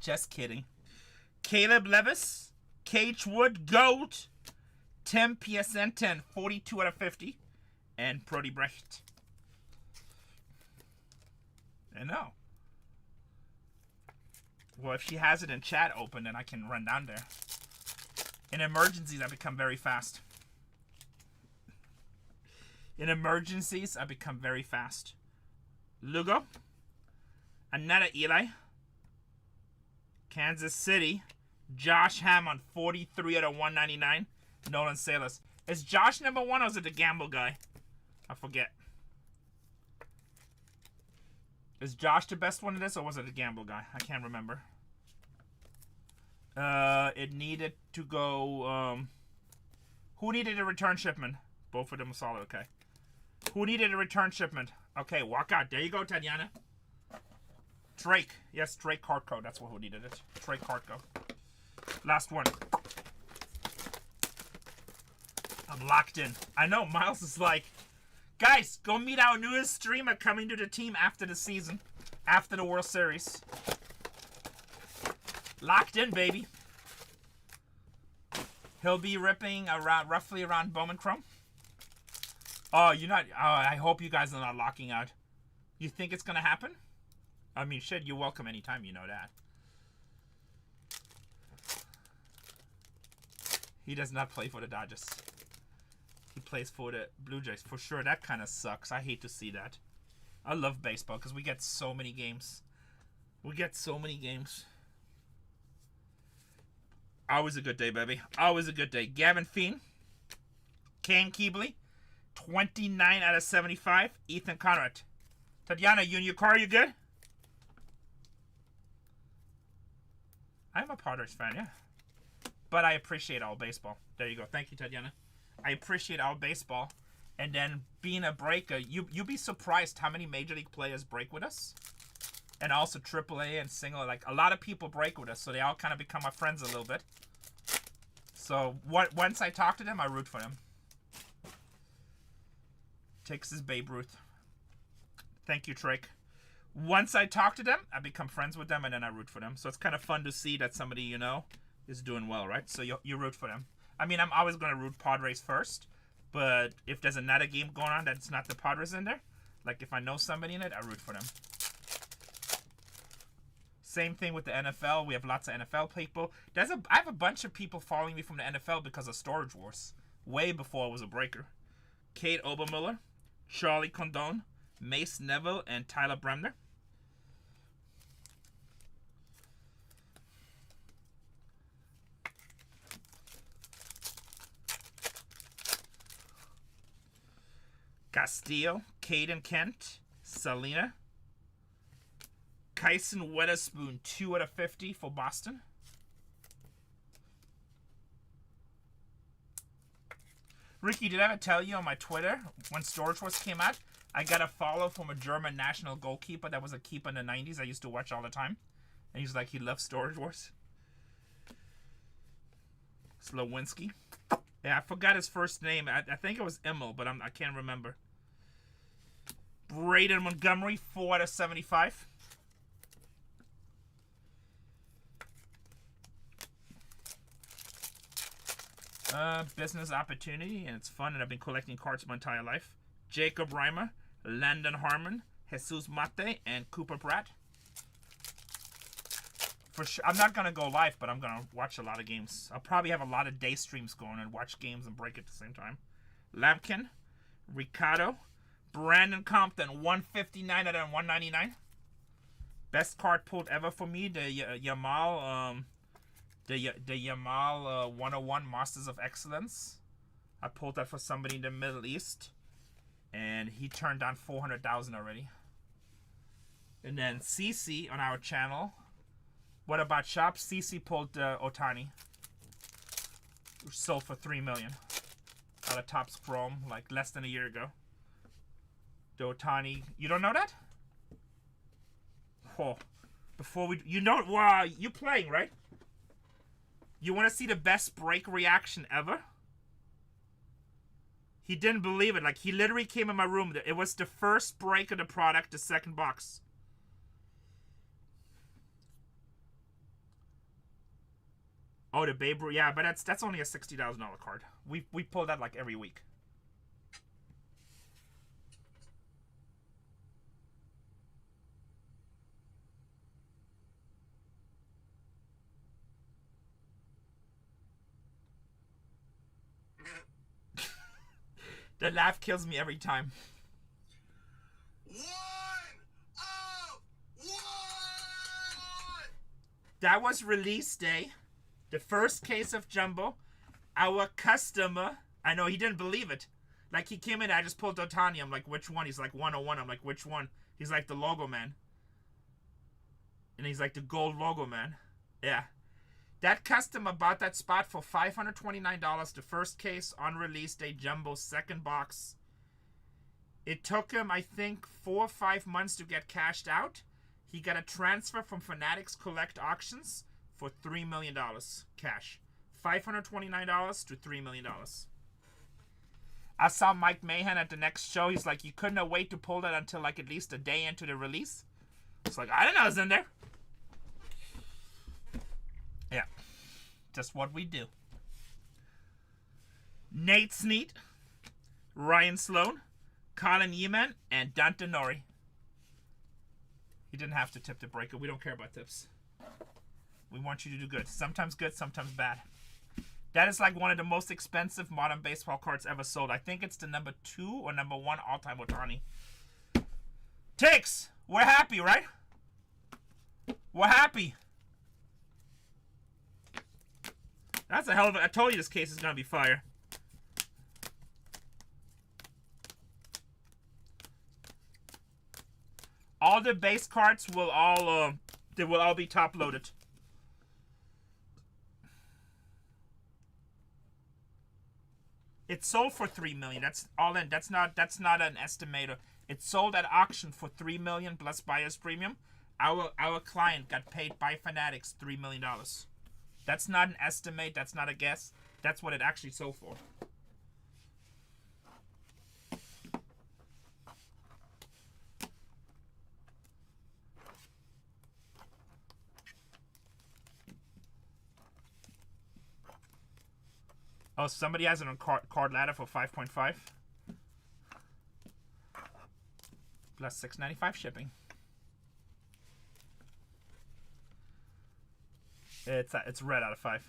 Just kidding. Caleb Levis, Cage Wood, Gold, Tim PSN 10, 42 out of 50, and Brody Brecht. I know. Well, if she has it in chat open, then I can run down there. In emergencies, I become very fast. In emergencies, I become very fast. Lugo, Annetta Eli, Kansas City, Josh Hammond, 43 out of 199. Nolan Salas. Is Josh number 1 or is it the gamble guy? I forget. Is Josh the best one in this or was it the gamble guy? I can't remember. It needed to go, who needed a return shipment? Both of them are solid, okay. Who needed a return shipment? Okay, walk out. There you go, Tatiana. Drake. Yes, Drake card code. That's who needed it. Drake card code. Last one. I'm locked in. I know, Miles is like, guys, go meet our newest streamer coming to the team after the season. After the World Series. Locked in, baby. He'll be ripping around, roughly around Bowman Chrome. Oh, you're not. Oh, I hope you guys are not locking out. You think it's gonna happen? I mean, shit, you're welcome anytime, you know that. He does not play for the Dodgers. He plays for the Blue Jays. For sure, that kind of sucks. I hate to see that. I love baseball because we get so many games. We get so many games. Always a good day, baby. Always a good day. Gavin Feen. Cam Keebley. 29 out of 75. Ethan Conrad. Tatiana, you in your car? You good? I'm a Padres fan, yeah. But I appreciate all baseball. There you go. Thank you, Tatiana. I appreciate all baseball. And then being a breaker, you'd be surprised how many Major League players break with us. And also AAA and single. Like, a lot of people break with us, so they all kind of become my friends a little bit. So, once I talk to them, I root for them. Texas Babe Ruth. Thank you, Drake. Once I talk to them, I become friends with them, and then I root for them. So it's kind of fun to see that somebody you know is doing well, right? So you root for them. I mean, I'm always going to root Padres first, but if there's another game going on that's not the Padres in there, like if I know somebody in it, I root for them. Same thing with the NFL. We have lots of NFL people. I have a bunch of people following me from the NFL because of Storage Wars. Way before I was a breaker. Kate Obermiller, Charlie Condon, Mace Neville, and Tyler Bremner. Castillo, Caden Kent, Selena, Kyson Weatherspoon, 2 out of 50 for Boston. Ricky, did I ever tell you on my Twitter, when Storage Wars came out, I got a follow from a German national goalkeeper that was a keeper in the 90s I used to watch all the time. And he's like, he loves Storage Wars. Slowinski. Yeah, I forgot his first name. I think it was Emil, but I can't remember. Braden Montgomery, 4 out of 75. Business opportunity, and it's fun, and I've been collecting cards my entire life. Jacob Reimer, Landon Harmon, Jesus Mate, and Cooper Pratt. For sure, I'm not gonna go live, but I'm gonna watch a lot of games. I'll probably have a lot of day streams going and watch games and break at the same time. Lampkin, Ricardo, Brandon Compton, 159 out of 199. Best card pulled ever for me, the Yamal, the Yamal 101 Masters of Excellence. I pulled that for somebody in the Middle East, and he turned down 400,000 already. And then CC on our channel. What about shop? CC pulled Otani, which sold for $3 million out of Topps Chrome like less than a year ago. The Otani, you don't know that? Oh, before we, you know, wow, you playing, right? You want to see the best break reaction ever? He didn't believe it. Like, he literally came in my room. It was the first break of the product, the second box. Oh, the Babe Ruth. Yeah, but that's only a $60,000 card. We pull that like every week. The laugh kills me every time. That was release day. The first case of Jumbo. Our customer, I know, he didn't believe it. Like, he came in, I just pulled Otani. I'm like, which one? He's like, 101. I'm like, which one? He's like, the logo man. And he's like, the gold logo man. Yeah. That customer bought that spot for $529. The first case, unreleased, a jumbo second box. It took him, I think, 4 or 5 months to get cashed out. He got a transfer from Fanatics Collect Auctions for $3 million cash. $529 to $3 million. I saw Mike Mahan at the next show. He's like, you couldn't have waited to pull that until like at least a day into the release. It's like, I didn't know it was in there. Yeah. Just what we do. Nate Snead, Ryan Sloan, Colin Yeman, and Dante Nori. He didn't have to tip the breaker. We don't care about tips. We want you to do good. Sometimes good, sometimes bad. That is like one of the most expensive modern baseball cards ever sold. I think it's the number 2 or number 1 all-time Otani. Ticks! We're happy, right? We're happy. That's a hell of a... I told you this case is going to be fire. All the base cards will all... they will all be top-loaded. It sold for $3 million. That's all in. That's not an estimator. It sold at auction for $3 million plus buyer's premium. Our client got paid by Fanatics $3 million. That's not an estimate. That's not a guess. That's what it actually sold for. Oh, somebody has it on card ladder for 5.5. Plus $6.95 shipping. It's red out of 5.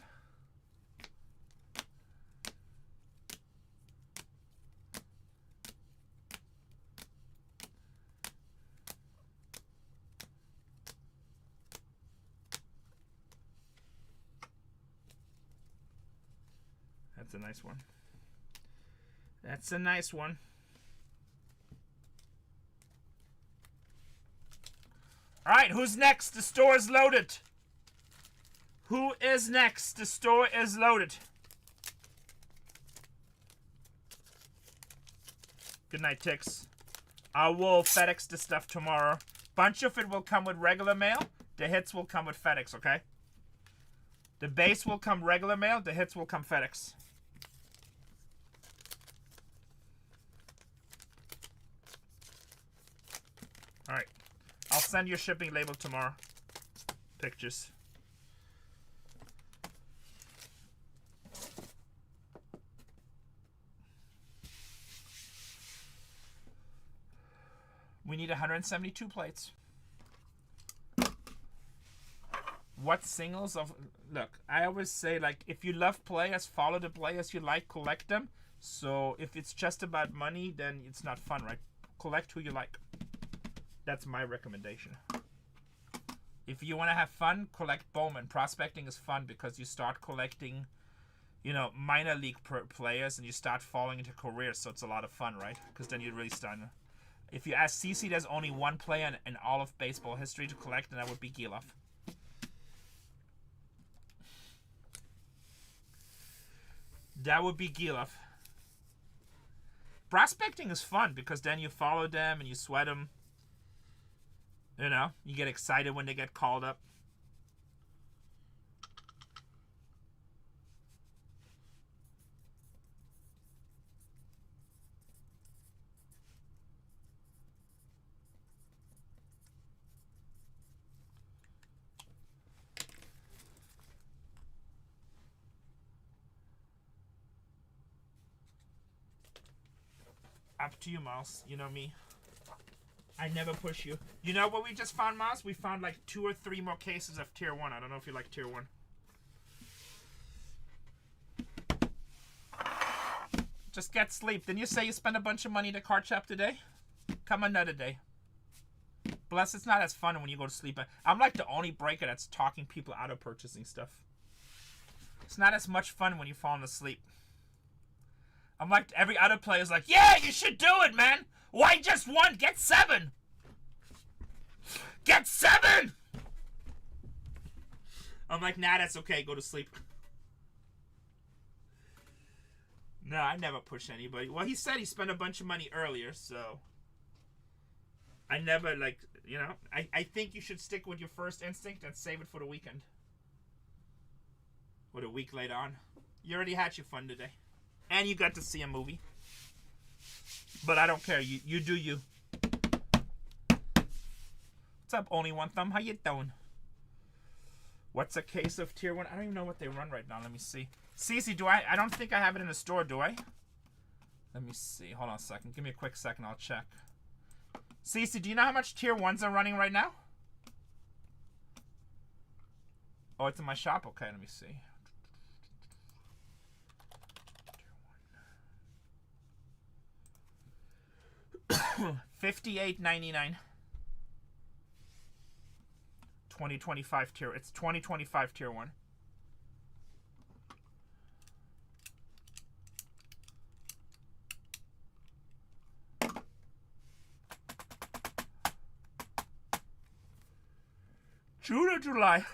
That's a nice one. That's a nice one. All right, who's next? The store is loaded. Who is next? The store is loaded. Good night, Ticks. I will FedEx the stuff tomorrow. Bunch of it will come with regular mail. The hits will come with FedEx, okay? The base will come regular mail. The hits will come FedEx. Alright. I'll send your shipping label tomorrow. Pictures. We need 172 plates. What singles of... Look, I always say, like, if you love players, follow the players you like, collect them. So if it's just about money, then it's not fun, right? Collect who you like. That's my recommendation. If you want to have fun, collect Bowman. Prospecting is fun because you start collecting, you know, minor league players and you start falling into careers. So it's a lot of fun, right? Because then you really start... If you ask CC, there's only one player in all of baseball history to collect, and that would be Gilov. That would be Gilov. Prospecting is fun because then you follow them and you sweat them. You know, you get excited when they get called up. Up to you, Miles. You know me. I never push you. You know what we just found, Miles? We found like 2 or 3 more cases of Tier 1. I don't know if you like Tier 1. Just get sleep. Didn't you say you spent a bunch of money at the card shop today? Come another day. Plus, it's not as fun when you go to sleep. I'm like the only breaker that's talking people out of purchasing stuff. It's not as much fun when you've fallen asleep. I'm like, every other player's like, yeah, you should do it, man. Why just 1? Get 7. Get 7! I'm like, nah, that's okay. Go to sleep. No, I never push anybody. Well, he said he spent a bunch of money earlier, so... I never, like, you know... I think you should stick with your first instinct and save it for the weekend. Or the week later on. You already had your fun today. And you got to see a movie. But I don't care. You do you. What's up, Only One Thumb? How you doing? What's a case of tier 1? I don't even know what they run right now. Let me see. Cece, do I don't think I have it in the store, do I? Let me see. Hold on a second. Give me a quick second. I'll check. Cece, do you know how much tier 1s are running right now? Oh, it's in my shop? Okay, let me see. $58.99. 2025 tier. It's 2025 tier 1. June or July?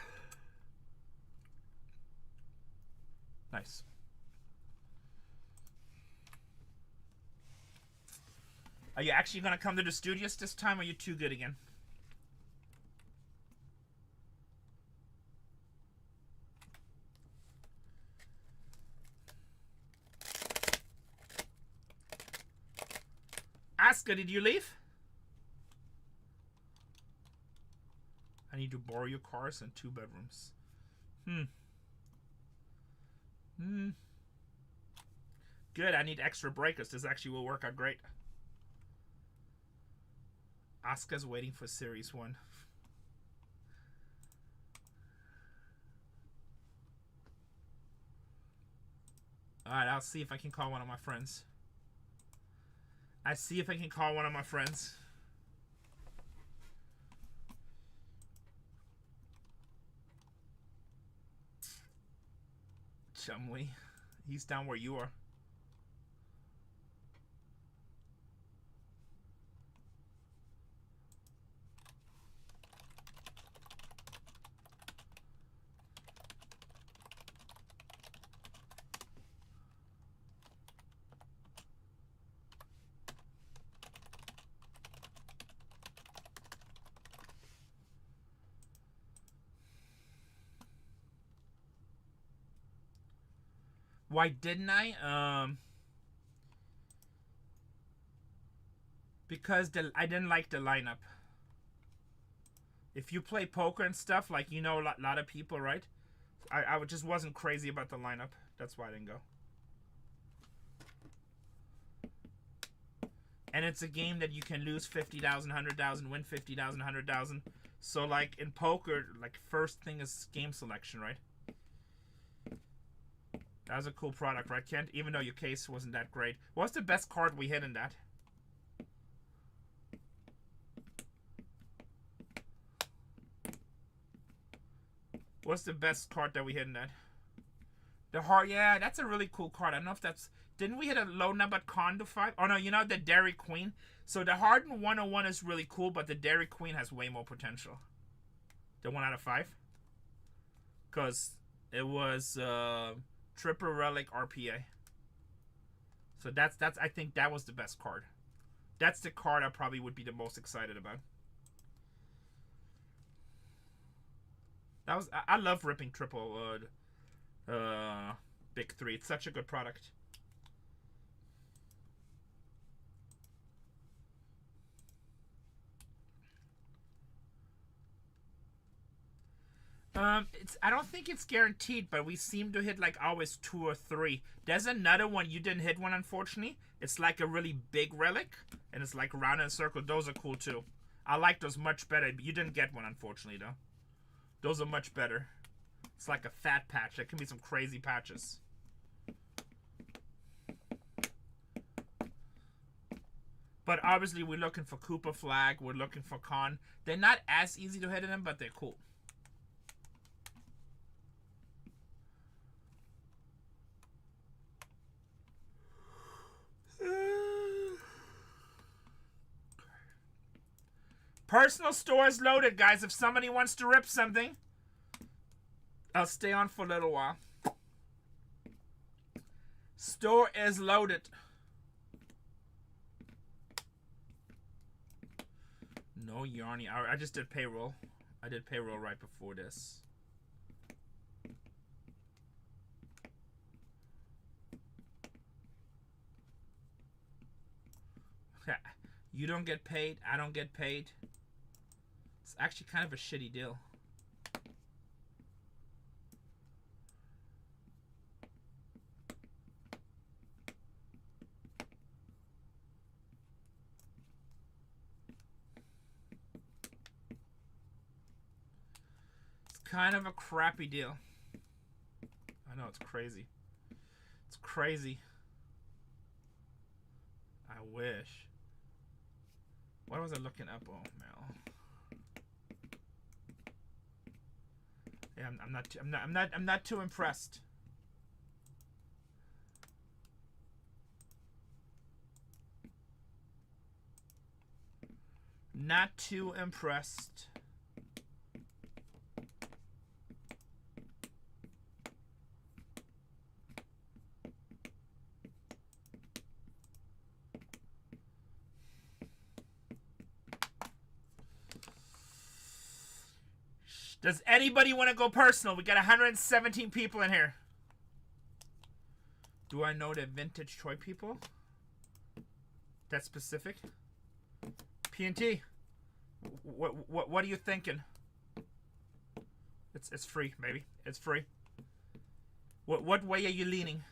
Nice. Are you actually going to come to the studios this time, or are you too good again? Asuka, did you leave? I need to borrow your cars and 2 bedrooms. Good, I need extra breakers. This actually will work out great. Asuka's waiting for Series 1. Alright, I'll see if I can call one of my friends. Chumley. He's down where you are. Why didn't I? Because I didn't like the lineup. If you play poker and stuff, like, you know, a lot of people, right? I just wasn't crazy about the lineup. That's why I didn't go. And it's a game that you can lose 50,000, 100,000, win 50,000, 100,000. So, like, in poker, like, first thing is game selection, right? That was a cool product, right, Kent? Even though your case wasn't that great. What's the best card we hit in that? What's the best card that we hit in that? The heart, yeah, that's a really cool card. I don't know if that's... Didn't we hit a low number Condo 5? Oh, no, you know the Dairy Queen? So the Harden 101 is really cool, but the Dairy Queen has way more potential. The 1 out of 5? Because it was Triple Relic RPA. So that's I think that was the best card. That's the card I probably would be the most excited about. That was I love ripping triple Big 3. It's such a good product. I don't think it's guaranteed, but we seem to hit like always 2 or 3. There's another one you didn't hit one, unfortunately. It's like a really big relic, and it's like round in a circle. Those are cool too. I like those much better. You didn't get one, unfortunately, though. Those are much better. It's like a fat patch. There can be some crazy patches. But obviously, we're looking for Cooper Flag. We're looking for Con. They're not as easy to hit in them, but they're cool. Personal store is loaded, guys. If somebody wants to rip something, I'll stay on for a little while. Store is loaded. No Yarny. I just did payroll. I did payroll right before this. You don't get paid. I don't get paid. It's actually kind of a shitty deal. It's kind of a crappy deal. I know, it's crazy. It's crazy. I wish. What was I looking up? Oh, Mel. Yeah, I'm not too impressed. Not too impressed. Does anybody want to go personal? We got 117 people in here. Do I know the vintage toy people? That's specific. PNT. What are you thinking? It's free, maybe. It's free. What way are you leaning?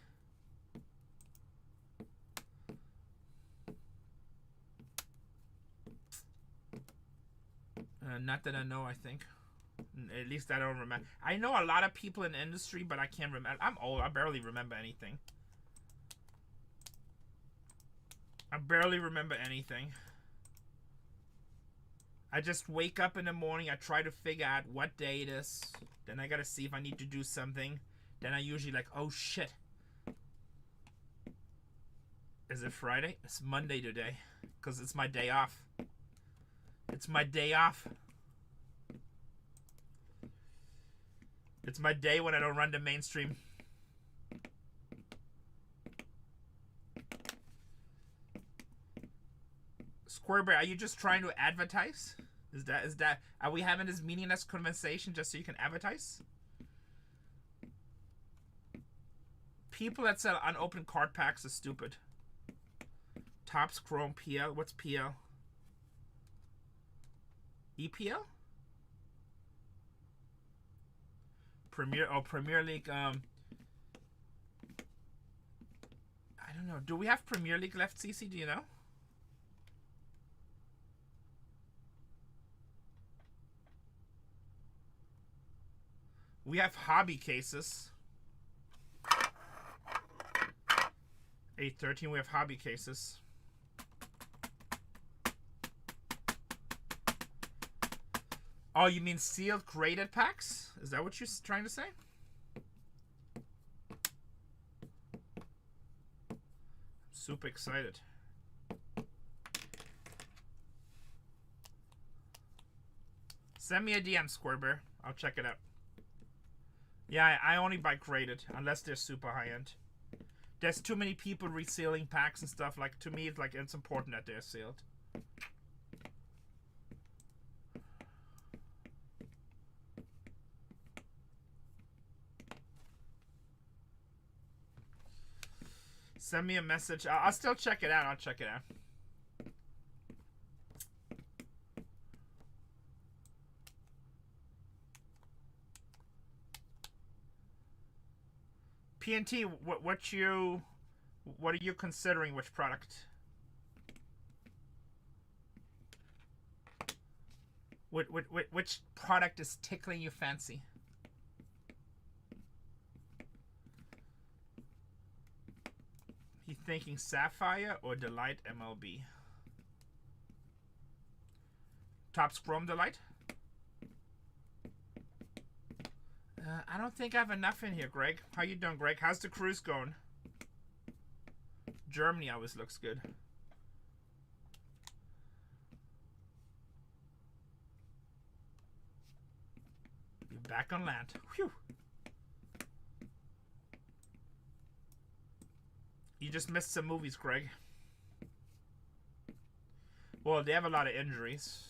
Not that I know, I think. At least I don't remember. I know a lot of people in the industry, but I can't remember. I'm old. I barely remember anything. I barely remember anything. I just wake up in the morning. I try to figure out what day it is. Then I gotta see if I need to do something. Then I usually like, oh shit. Is it Friday? It's Monday today. Because it's my day off. It's my day off. It's my day when I don't run the mainstream. Square Bear, are you just trying to advertise? Is that are we having this meaningless conversation just so you can advertise? People that sell unopened card packs are stupid. Topps Chrome PL. What's PL? EPL? Premier League. I don't know. Do we have Premier League left, CC? Do you know? We have hobby cases. 813. We have hobby cases. Oh, you mean sealed graded packs? Is that what you're trying to say? I'm super excited. Send me a DM, Square Bear. I'll check it out. Yeah, I only buy graded, unless they're super high-end. There's too many people resealing packs and stuff. Like, to me, it's important that they're sealed. Send me a message. I'll still check it out. I'll check it out. PNT, what are you considering? Which product? Which product is tickling your fancy? You thinking Sapphire or Delight MLB? Topps Chrome Delight? I don't think I have enough in here, Greg. How you doing, Greg? How's the cruise going? Germany always looks good. You're back on land. Whew. You just missed some movies, Craig. Well, they have a lot of injuries.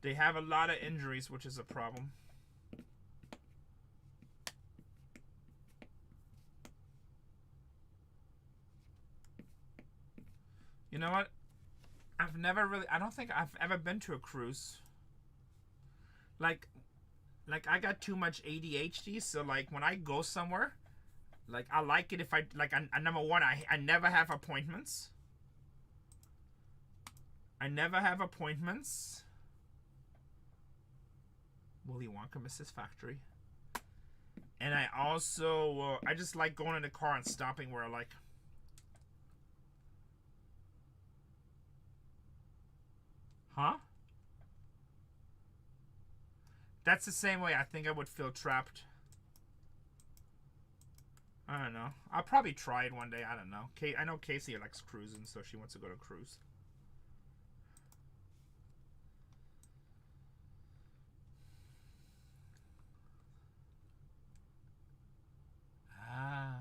They have a lot of injuries, which is a problem. You know what? I don't think I've ever been to a cruise. Like I got too much ADHD, so like when I go somewhere, like I like it if I number one, I never have appointments. I never have appointments. Willy Wonka, Mrs. Factory. And I also, I just like going in the car and stopping where I like. Huh? That's the same way I think I would feel trapped. I don't know. I'll probably try it one day. I don't know. I know Casey likes cruising, so she wants to go to a cruise. Ah.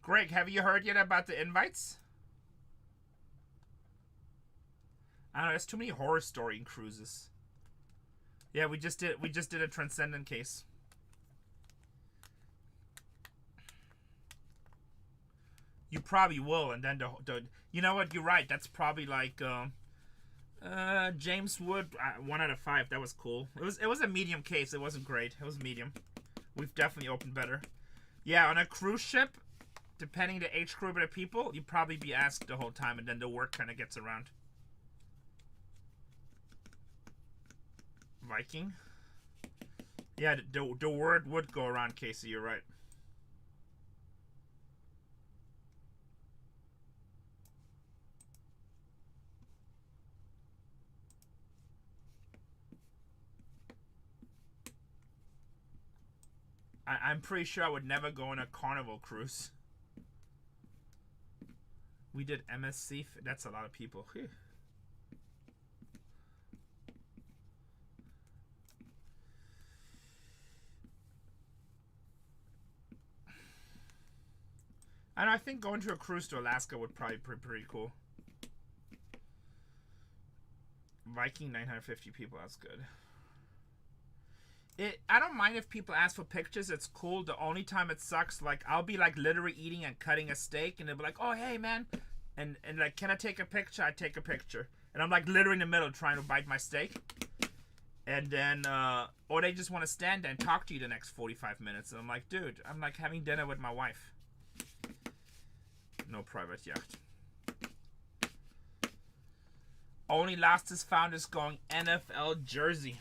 Greg, have you heard yet about the invites? I don't know. There's too many horror story cruises. Yeah, we just did a Transcendent case. You probably will, and then you know what? You're right. That's probably like James Wood, 1 out of 5. That was cool. It was a medium case. It wasn't great. It was medium. We've definitely opened better. Yeah, on a cruise ship, depending the age group of the people, you'd probably be asked the whole time, and then the work kind of gets around. Viking. Yeah, the word would go around, Casey. You're right. I'm pretty sure I would never go on a Carnival cruise. We did MSC. That's a lot of people. Whew. And I think going to a cruise to Alaska would probably be pretty cool. Viking, 950 people. That's good. I don't mind if people ask for pictures. It's cool. The only time it sucks, like, I'll be, like, literally eating and cutting a steak, and they'll be like, oh, hey, man. And like, can I take a picture? I take a picture. And I'm, like, literally in the middle trying to bite my steak. And then, or they just want to stand there and talk to you the next 45 minutes. And I'm like, dude, I'm, like, having dinner with my wife. No private yacht. Only Last is Found is going NFL jersey.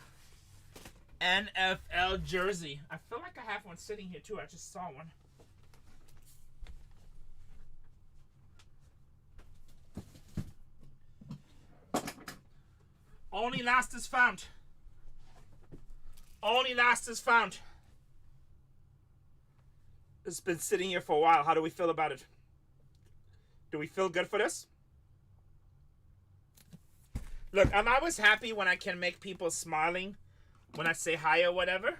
NFL jersey. I feel like I have one sitting here too. I just saw one. Only Last is Found. Only Last is Found. It's been sitting here for a while. How do we feel about it? Do we feel good for this? Look, I'm always happy when I can make people smiling when I say hi or whatever.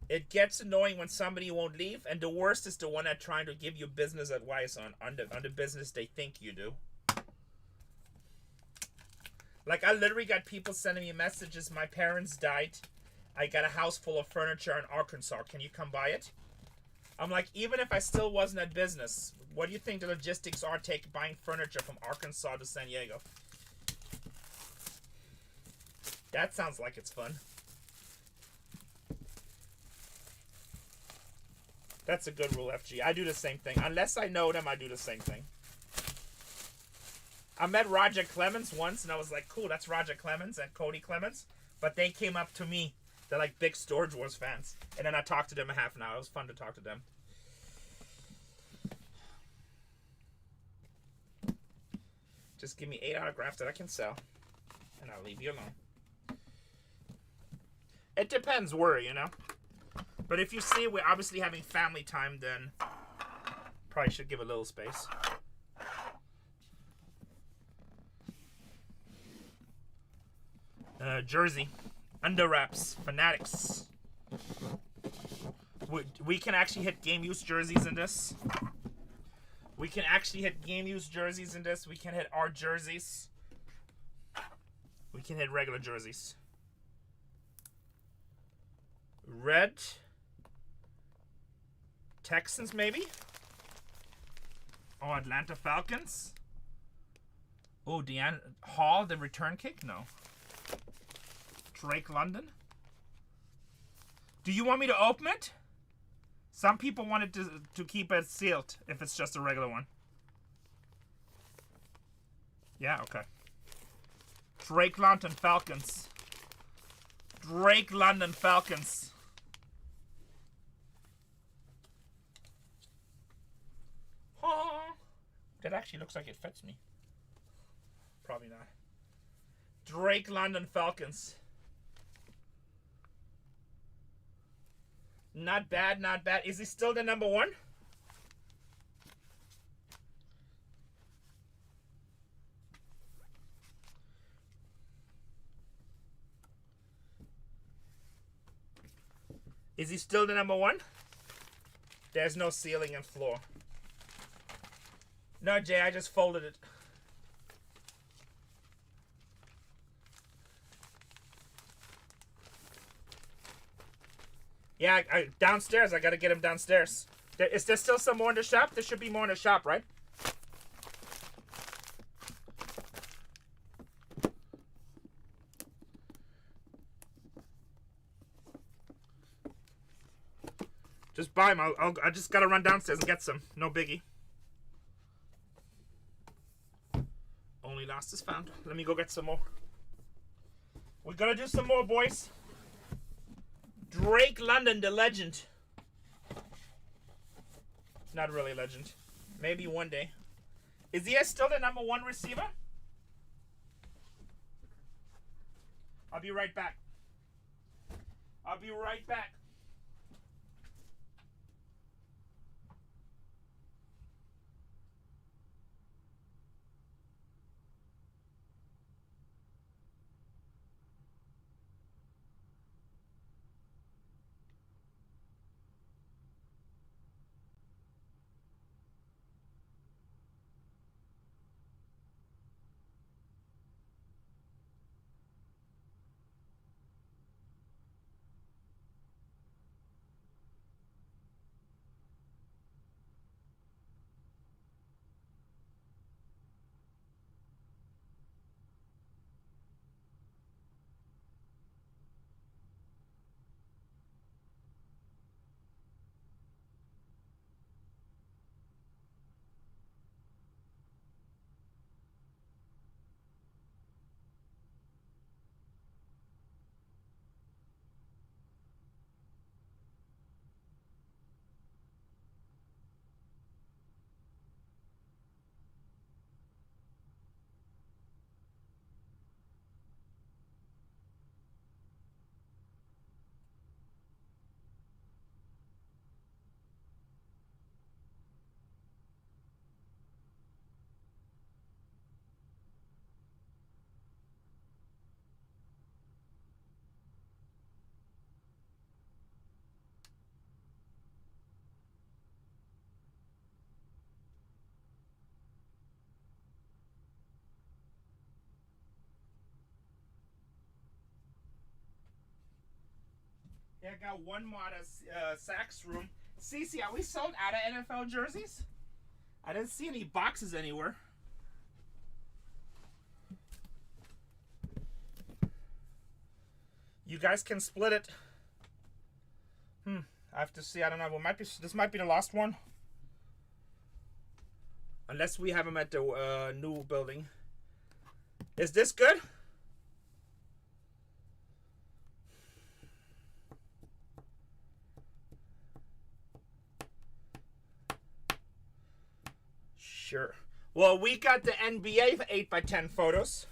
It gets annoying when somebody won't leave, and the worst is the one that's trying to give you business advice on the business they think you do. Like, I literally got people sending me messages. My parents died. I got a house full of furniture in Arkansas. Can you come buy it? I'm like, even if I still wasn't at business, what do you think the logistics are buying furniture from Arkansas to San Diego? That sounds like it's fun. That's a good rule, FG. I do the same thing. Unless I know them, I do the same thing. I met Roger Clemens once, and I was like, cool, that's Roger Clemens and Cody Clemens. But they came up to me. They're like big Storage Wars fans. And then I talked to them a half an hour. It was fun to talk to them. Just give me 8 autographs that I can sell. And I'll leave you alone. It depends where, you know. But if you see we're obviously having family time, then probably should give a little space. Jersey. Under wraps. Fanatics. We can actually hit game use jerseys in this. We can actually hit game use jerseys in this. We can hit art jerseys. We can hit regular jerseys. Red. Texans, maybe? Oh, Atlanta Falcons. Oh, Deanne Hall, the return kick? No. Drake London. Do you want me to open it? Some people wanted to keep it sealed if it's just a regular one. Yeah, okay. Drake London Falcons. Drake London Falcons. Oh, that actually looks like it fits me. Probably not. Drake London Falcons. Not bad, not bad. Is he still the number one? Is he still the number one? There's no ceiling and floor. No, Jay, I just folded it. Yeah, downstairs. I gotta get him downstairs. Is there still some more in the shop? There should be more in the shop, right? Just buy them. I just gotta run downstairs and get some. No biggie. Only lost is found. Let me go get some more. We gotta do some more, boys. Drake London, the legend. Not really a legend. Maybe one day. Is he still the number one receiver? I'll be right back. I'll be right back. Yeah, I got one more out of Saks room. Cece, are we sold out of NFL jerseys? I didn't see any boxes anywhere. You guys can split it. I have to see. I don't know. This might be the last one. Unless we have them at the new building. Is this good? Sure. Well, we got the NBA 8x10 photos.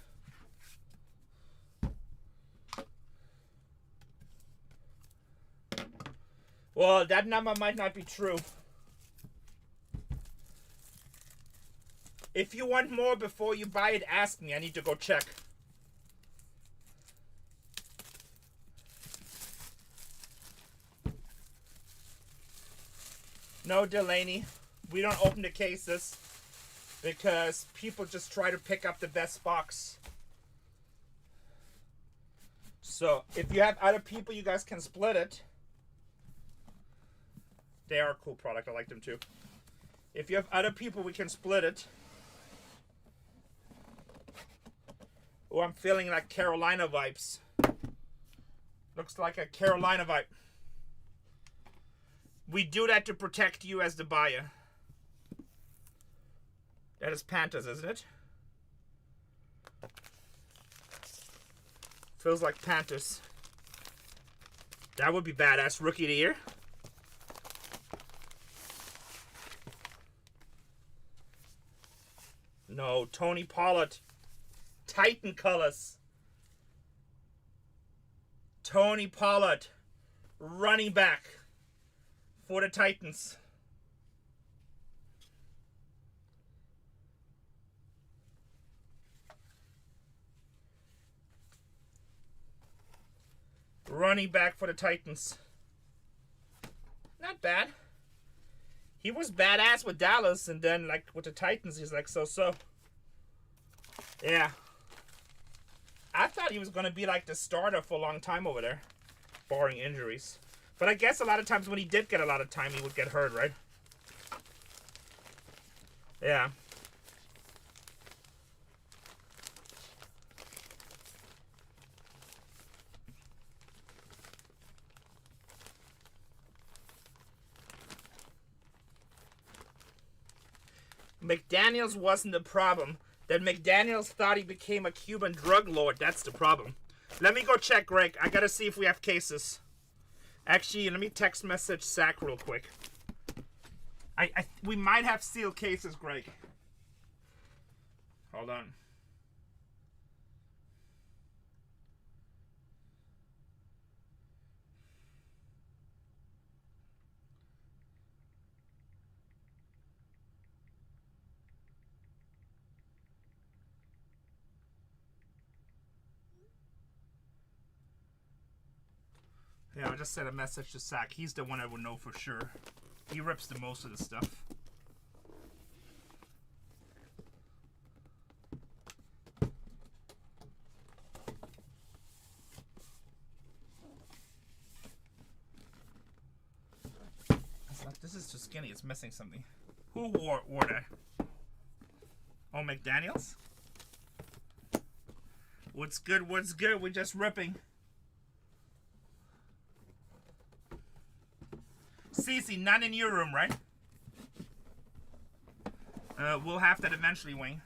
Well, that number might not be true. If you want more before you buy it, ask me. I need to go check. No, Delaney. We don't open the cases because people just try to pick up the best box. So if you have other people, you guys can split it. They are a cool product. I like them too. If you have other people, we can split it. Oh, I'm feeling like Carolina vibes. Looks like a Carolina vibe. We do that to protect you as the buyer. That is Panthers, isn't it? Feels like Panthers. That would be badass. Rookie of the year. No, Tony Pollard. Titan colors. Tony Pollard. Running back for the Titans. Running back for the Titans. Not bad. He was badass with Dallas, and then like with the Titans, he's like so. Yeah. I thought he was going to be like the starter for a long time over there, barring injuries. But I guess a lot of times when he did get a lot of time, he would get hurt, right? Yeah. McDaniels wasn't the problem. That McDaniels thought he became a Cuban drug lord. That's the problem. Let me go check, Greg. I gotta see if we have cases. Actually, let me text message Zach real quick. We might have sealed cases, Greg. Hold on. Yeah, I just sent a message to Zach. He's the one I would know for sure. He rips the most of the stuff. This is too skinny. It's missing something. Who wore that? Oh, McDaniels? What's good? What's good? We're just ripping. Cece, none in your room, right? We'll have that eventually, Wayne.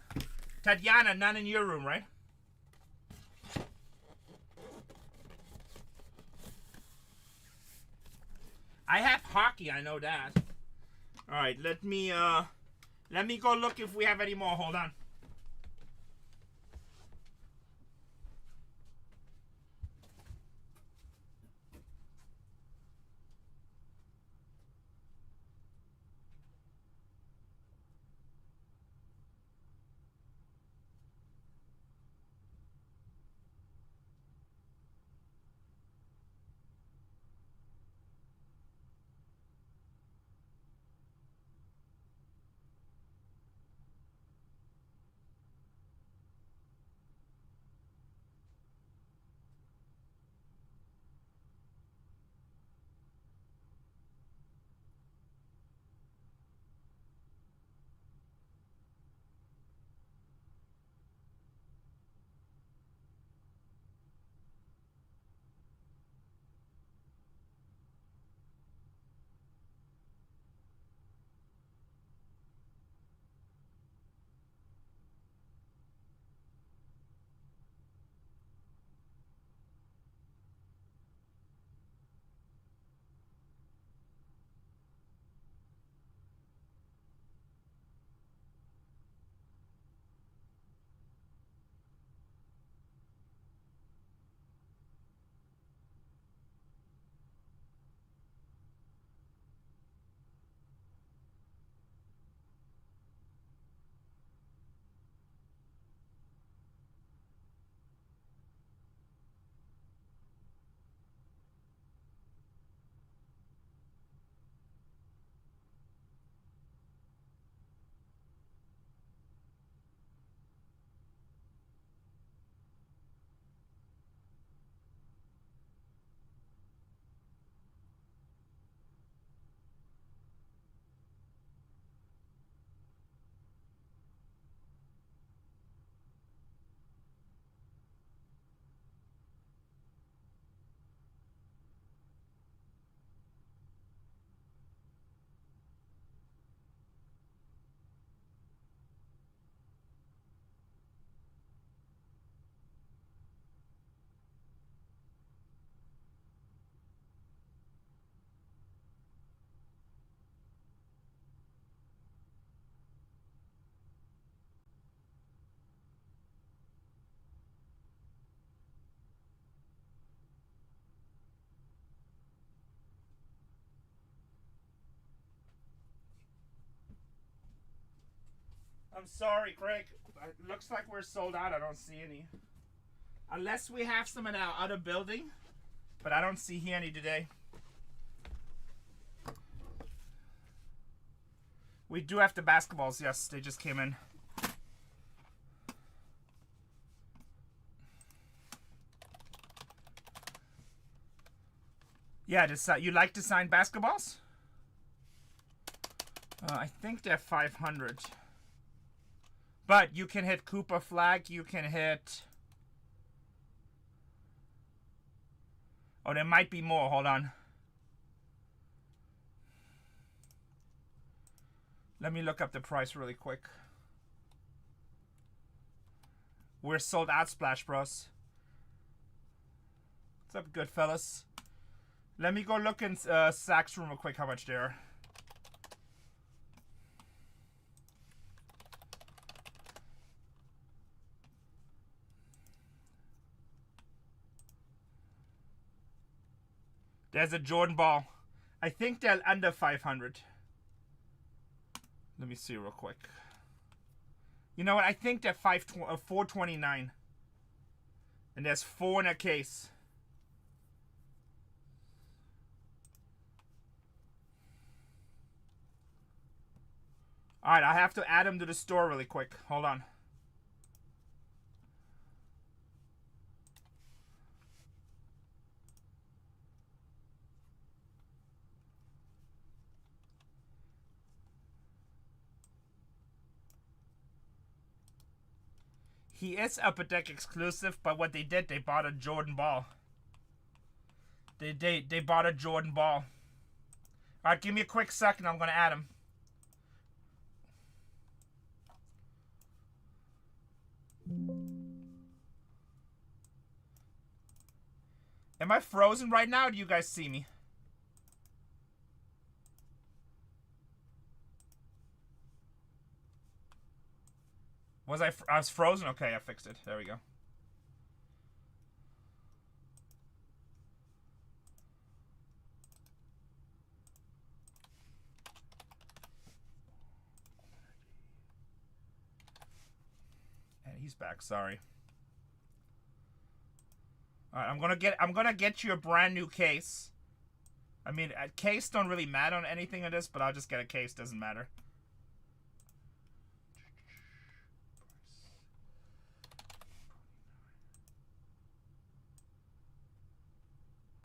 Tatiana, none in your room, right? I have hockey, I know that. Alright, let me go look if we have any more. Hold on. I'm sorry, Craig. It looks like we're sold out. I don't see any. Unless we have some in our other building. But I don't see here any today. We do have the basketballs. Yes, they just came in. Yeah, you like to sign basketballs? I think they're 500. But you can hit Cooper Flag. You can hit... Oh, there might be more. Hold on. Let me look up the price really quick. We're sold out, Splash Bros. What's up, good fellas? Let me go look in Zach's room real quick how much they are. There's a Jordan ball. I think they're under 500. Let me see real quick. You know what? I think they're 429. And there's 4 in a case. Alright, I have to add them to the store really quick. Hold on. He is Upper Deck exclusive, but what they did, they bought a Jordan ball. They bought a Jordan ball. Alright, give me a quick second. I'm going to add him. Am I frozen right now, or do you guys see me? I was frozen? Okay, I fixed it. There we go. And he's back, sorry. Alright, I'm gonna get you a brand new case. I mean, a case don't really matter on anything of this, but I'll just get a case, doesn't matter.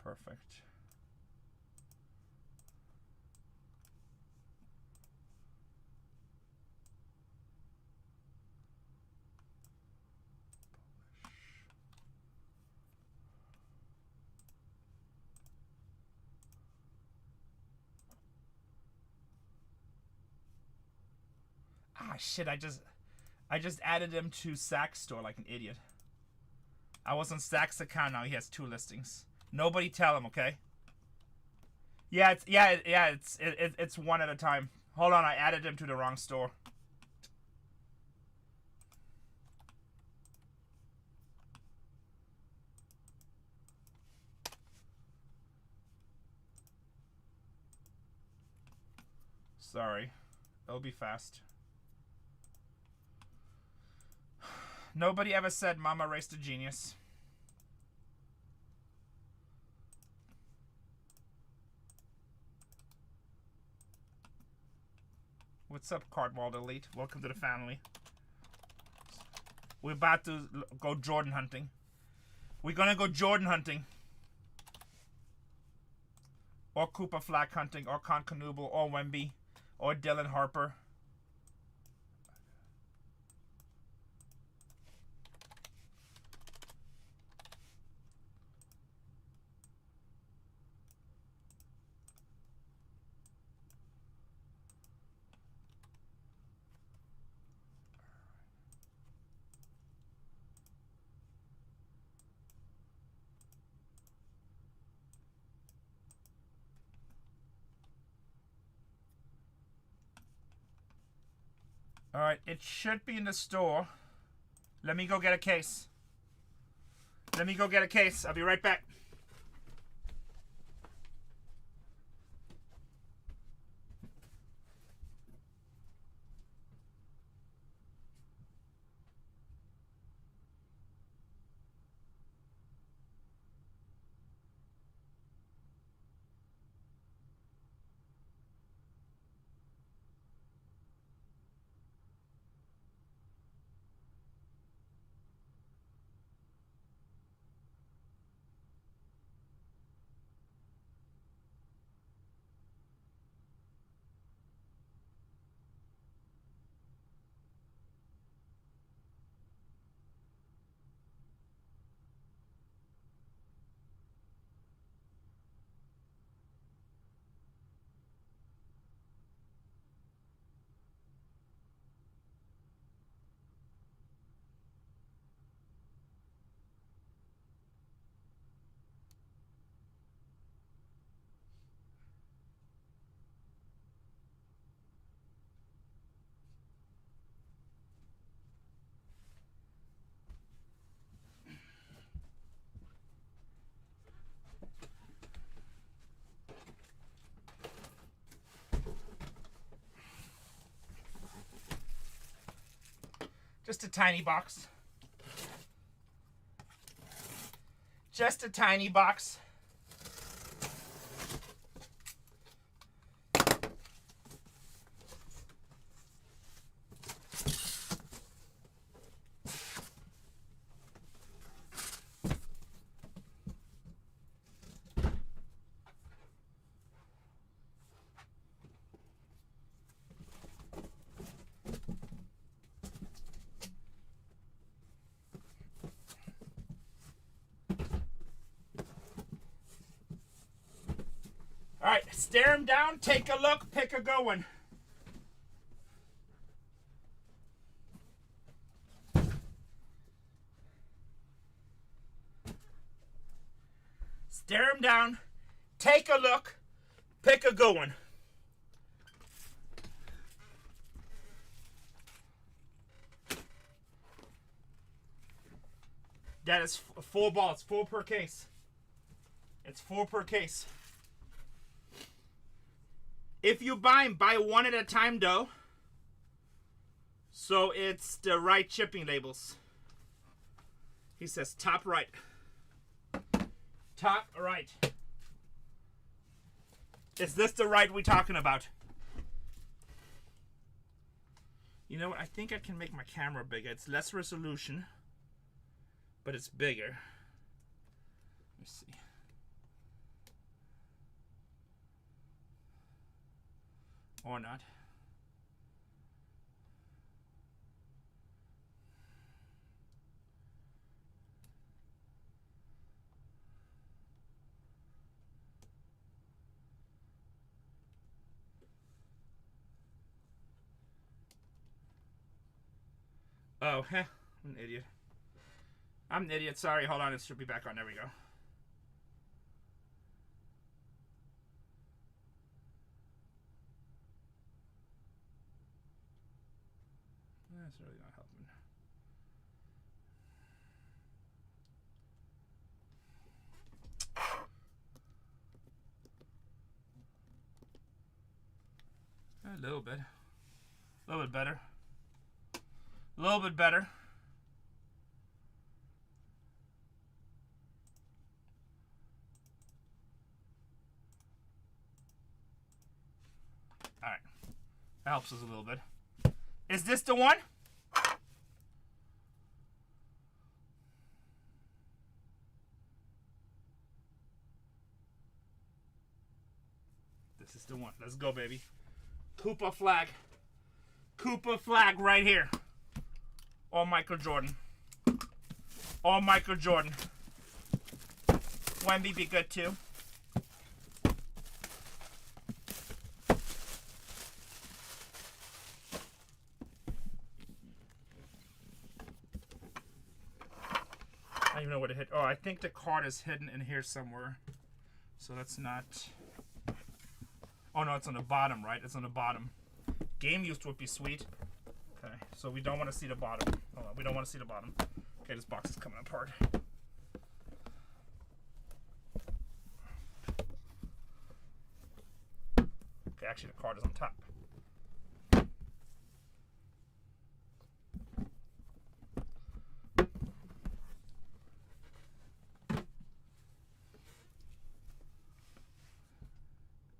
Perfect. Ah, shit, I just added him to Zach's store like an idiot. I was on Zach's account, now he has 2 listings. Nobody tell him, okay? Yeah, it's one at a time. Hold on, I added him to the wrong store. Sorry. It'll be fast. Nobody ever said Mama raised a genius. What's up, Cardwald Elite? Welcome to the family. We're about to go Jordan hunting. We're gonna go Jordan hunting. Or Cooper Flag hunting, or Con Canoodle, or Wemby, or Dylan Harper. Alright, it should be in the store. Let me go get a case. Let me go get a case. I'll be right back. Just a tiny box. Just a tiny box. All right, stare him down, take a look, pick a good one. Stare him down, take a look, pick a good one. That is 4 balls, 4 per case. It's 4 per case. If you buy them, buy one at a time though. So it's the right shipping labels. He says top right. Top right. Is this the right we're talking about? You know what? I think I can make my camera bigger. It's less resolution, but it's bigger. Let me see. Or not. Oh, heh. I'm an idiot. I'm an idiot. Sorry. Hold on. It should be back on. There we go. That's really not helping. A little bit. A little bit better. A little bit better. Alright. That helps us a little bit. Is this the one? This is the one. Let's go, baby. Koopa flag. Koopa flag right here. Or Michael Jordan. Or Michael Jordan. Wemby be good too. I don't even know where to hit. Oh, I think the card is hidden in here somewhere. So that's not... Oh no, it's on the bottom, right? It's on the bottom. Game used would be sweet. Okay, so we don't want to see the bottom. Hold on, we don't want to see the bottom. Okay, this box is coming apart. Okay, actually the card is on top.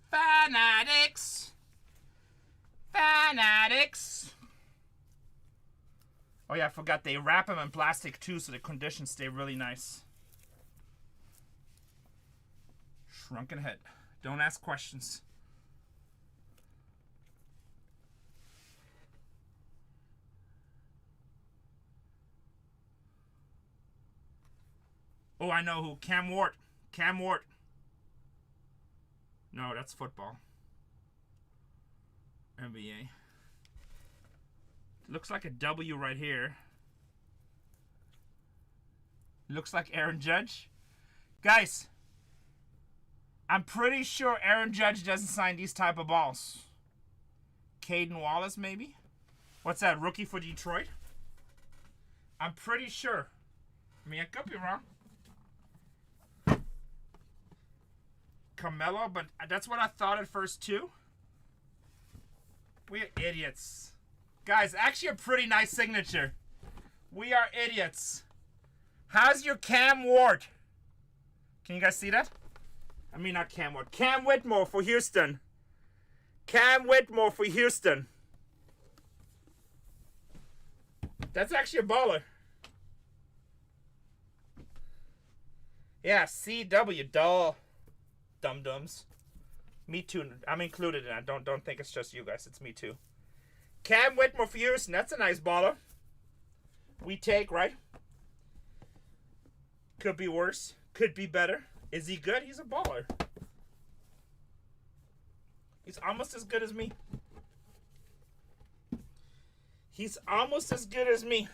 Fanatics! Fanatics! Oh yeah, I forgot they wrap them in plastic too so the conditions stay really nice. Shrunken head. Don't ask questions. Oh, I know who. Cam Ward. Cam Ward. No, that's football. NBA. Looks like a W right here. Looks like Aaron Judge. Guys, I'm pretty sure Aaron Judge doesn't sign these type of balls. Caden Wallace, maybe? What's that, rookie for Detroit? I'm pretty sure. I mean, I could be wrong. Carmelo, but that's what I thought at first too. We're idiots. Guys, actually a pretty nice signature. We are idiots. How's your Cam Ward? Can you guys see that? I mean, not Cam Ward. Cam Whitmore for Houston. Cam Whitmore for Houston. That's actually a baller. Yeah, CW, dull. Dum-dums. Me too. I'm included in that. Don't think it's just you guys. It's me too. Cam Whitmore for Houston. That's a nice baller. We take, right? Could be worse. Could be better. Is he good? He's a baller. He's almost as good as me. He's almost as good as me.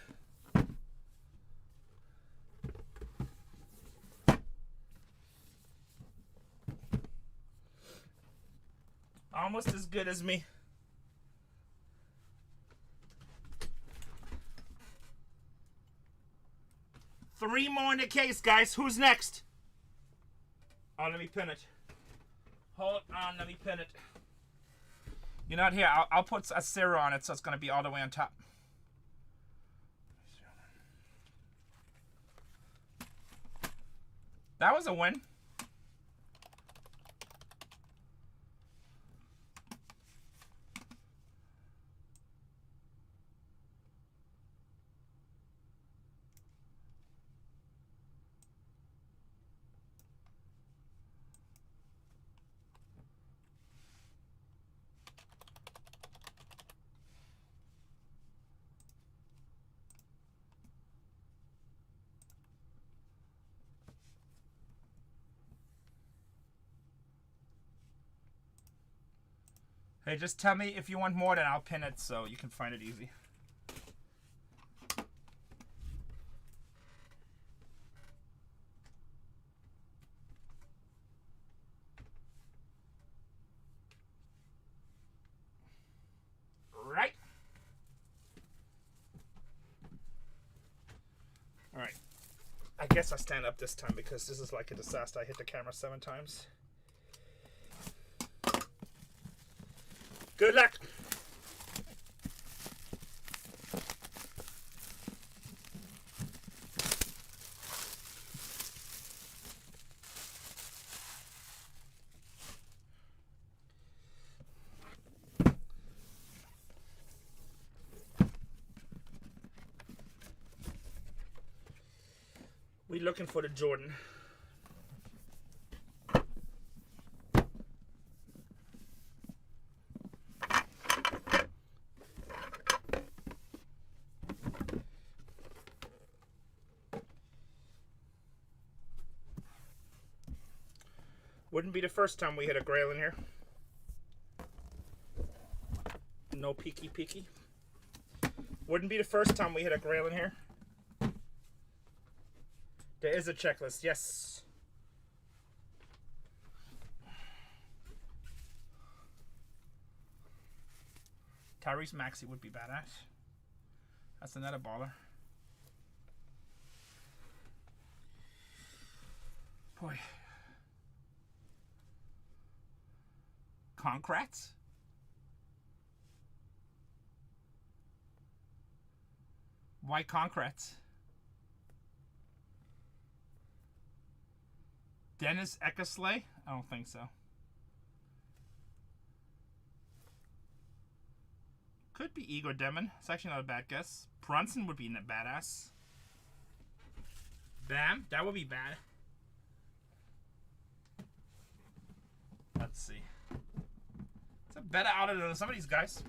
Almost as good as me. Three more in the case, guys. Who's next? Oh, let me pin it. Hold on, let me pin it. You know what? Here, I'll put a 0 on it, so it's going to be all the way on top. That was a win. Hey, just tell me if you want more, then I'll pin it so you can find it easy. Right. All right. I guess I stand up this time because this is like a disaster. I hit the camera 7 times. Good luck. We looking for the Jordan. Wouldn't be the first time we hit a grail in here. No peeky peeky. Wouldn't be the first time we hit a grail in here. There is a checklist, yes. Tyrese Maxey would be badass. That's another baller. Boy. Concrets? Why concrets? Dennis Eckersley? I don't think so. Could be Igor Demon. It's actually not a bad guess. Brunson would be a badass. Bam. That would be bad. Let's see. It's a better outlet than some of these guys.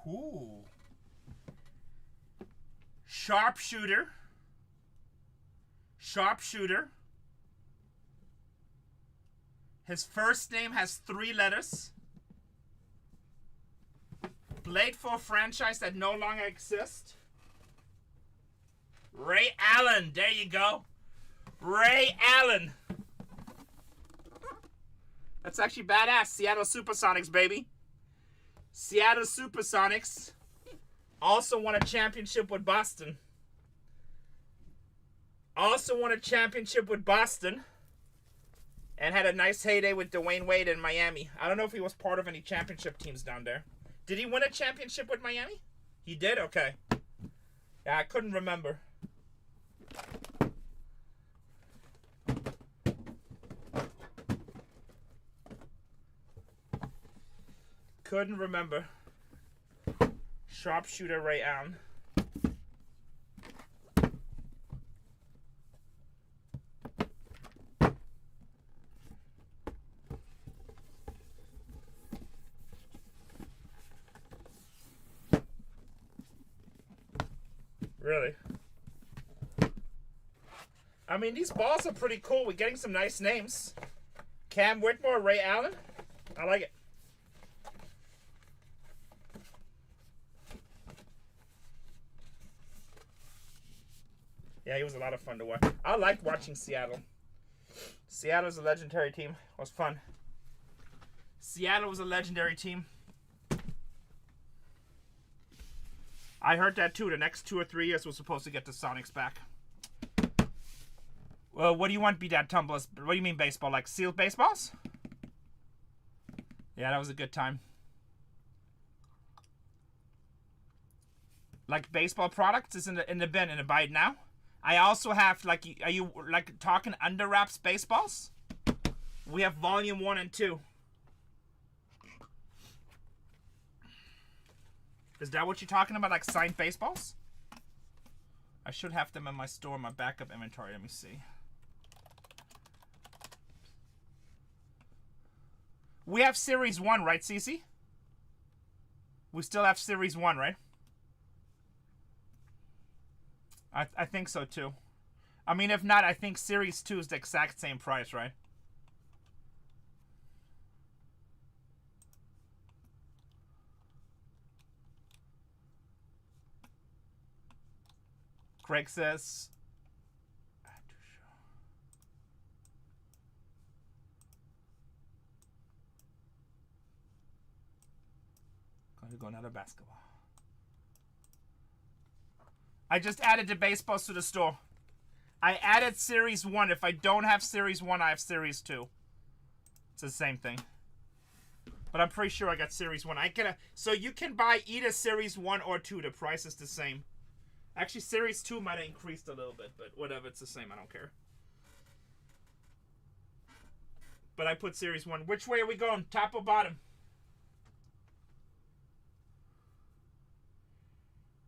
Ooh. Sharpshooter. Sharpshooter. His first name has 3 letters. Played for a franchise that no longer exists. Ray Allen. There you go. Ray Allen. That's actually badass. Seattle Supersonics, baby. Seattle Supersonics. Also won a championship with Boston. Also won a championship with Boston. And had a nice heyday with Dwayne Wade in Miami. I don't know if he was part of any championship teams down there. Did he win a championship with Miami? He did? Okay. Yeah, I couldn't remember. Couldn't remember. Sharpshooter Ray Allen. Really? I mean, these balls are pretty cool. We're getting some nice names. Cam Whitmore, Ray Allen. I like it. Yeah, he was a lot of fun to watch. I liked watching Seattle. Seattle's a legendary team. It was fun. Seattle was a legendary team. I heard that too. The next 2 or 3 years we're supposed to get the Sonics back. Well, what do you want, B-Dad Tumblers? What do you mean baseball? Like sealed baseballs? Yeah, that was a good time. Like baseball products is in the bin and buy it now. I also have, like, are you like talking under wraps baseballs? We have volume 1 and 2. Is that what you're talking about, like signed baseballs? I should have them in my store, my backup inventory. Let me see. We have Series 1, right, Cece? We still have Series 1, right? I think so, too. I mean, if not, I think Series 2 is the exact same price, right? Craig says... Gonna go another basketball. I just added the baseballs to the store. I added Series 1. If I don't have Series 1, I have Series 2. It's the same thing. But I'm pretty sure I got Series 1. So you can buy either Series 1 or 2. The price is the same. Actually, Series 2 might have increased a little bit, but whatever. It's the same. I don't care. But I put Series 1. Which way are we going? Top or bottom?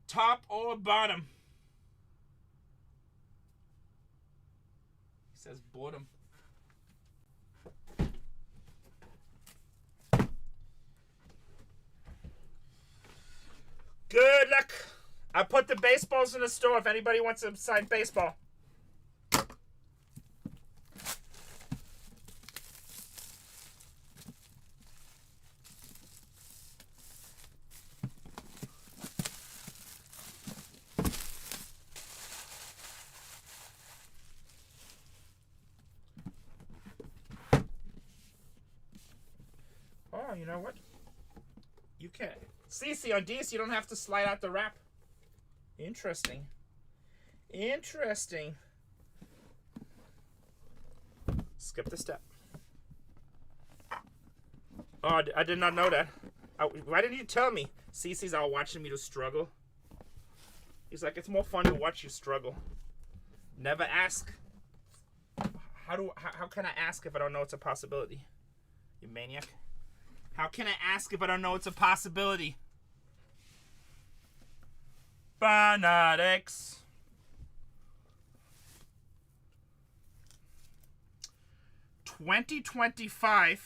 Top or bottom? He says bottom. Good luck. I put the baseballs in the store if anybody wants a signed baseball. Oh, you know what? You can't. CC, on these, you don't have to slide out the wrap. Interesting. Interesting. Skip the step. Oh, I did not know that. Why didn't you tell me? CC's all watching me to struggle. He's like, it's more fun to watch you struggle. Never ask. How can I ask if I don't know it's a possibility? You maniac. How can I ask if I don't know it's a possibility? Fanatics. $20.25.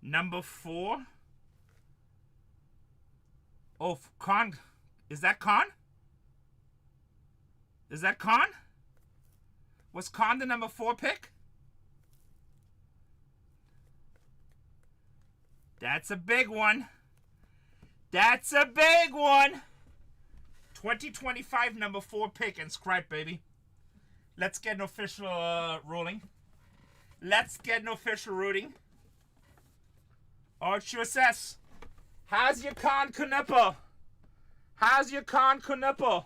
Number 4. Oh, Con. Is that Con? Is that Con? Was Con the number 4 pick? That's a big one. That's a big one. 2025 number 4 pick. Inscribe, baby. Let's get an official ruling. Let's get an official ruling. Oh, it sure says. How's your con Knuppel? How's your con Knuppel?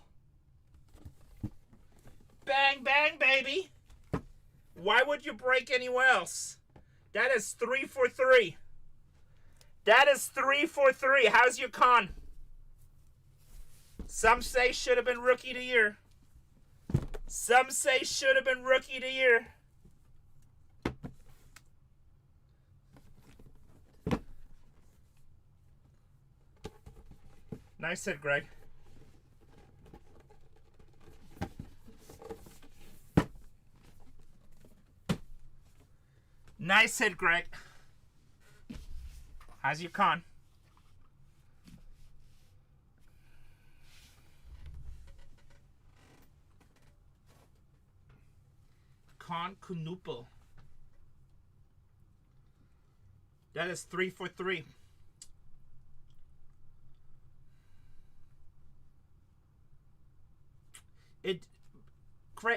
Bang, bang, baby. Why would you break anywhere else? That is 3 for 3. That is 3 for 3. How's your con? Some say should have been Rookie of the Year. Some say should have been Rookie of the Year. Nice hit, Greg. Nice hit, Greg. How's your con? Con Kunuple. That is 3 for 3.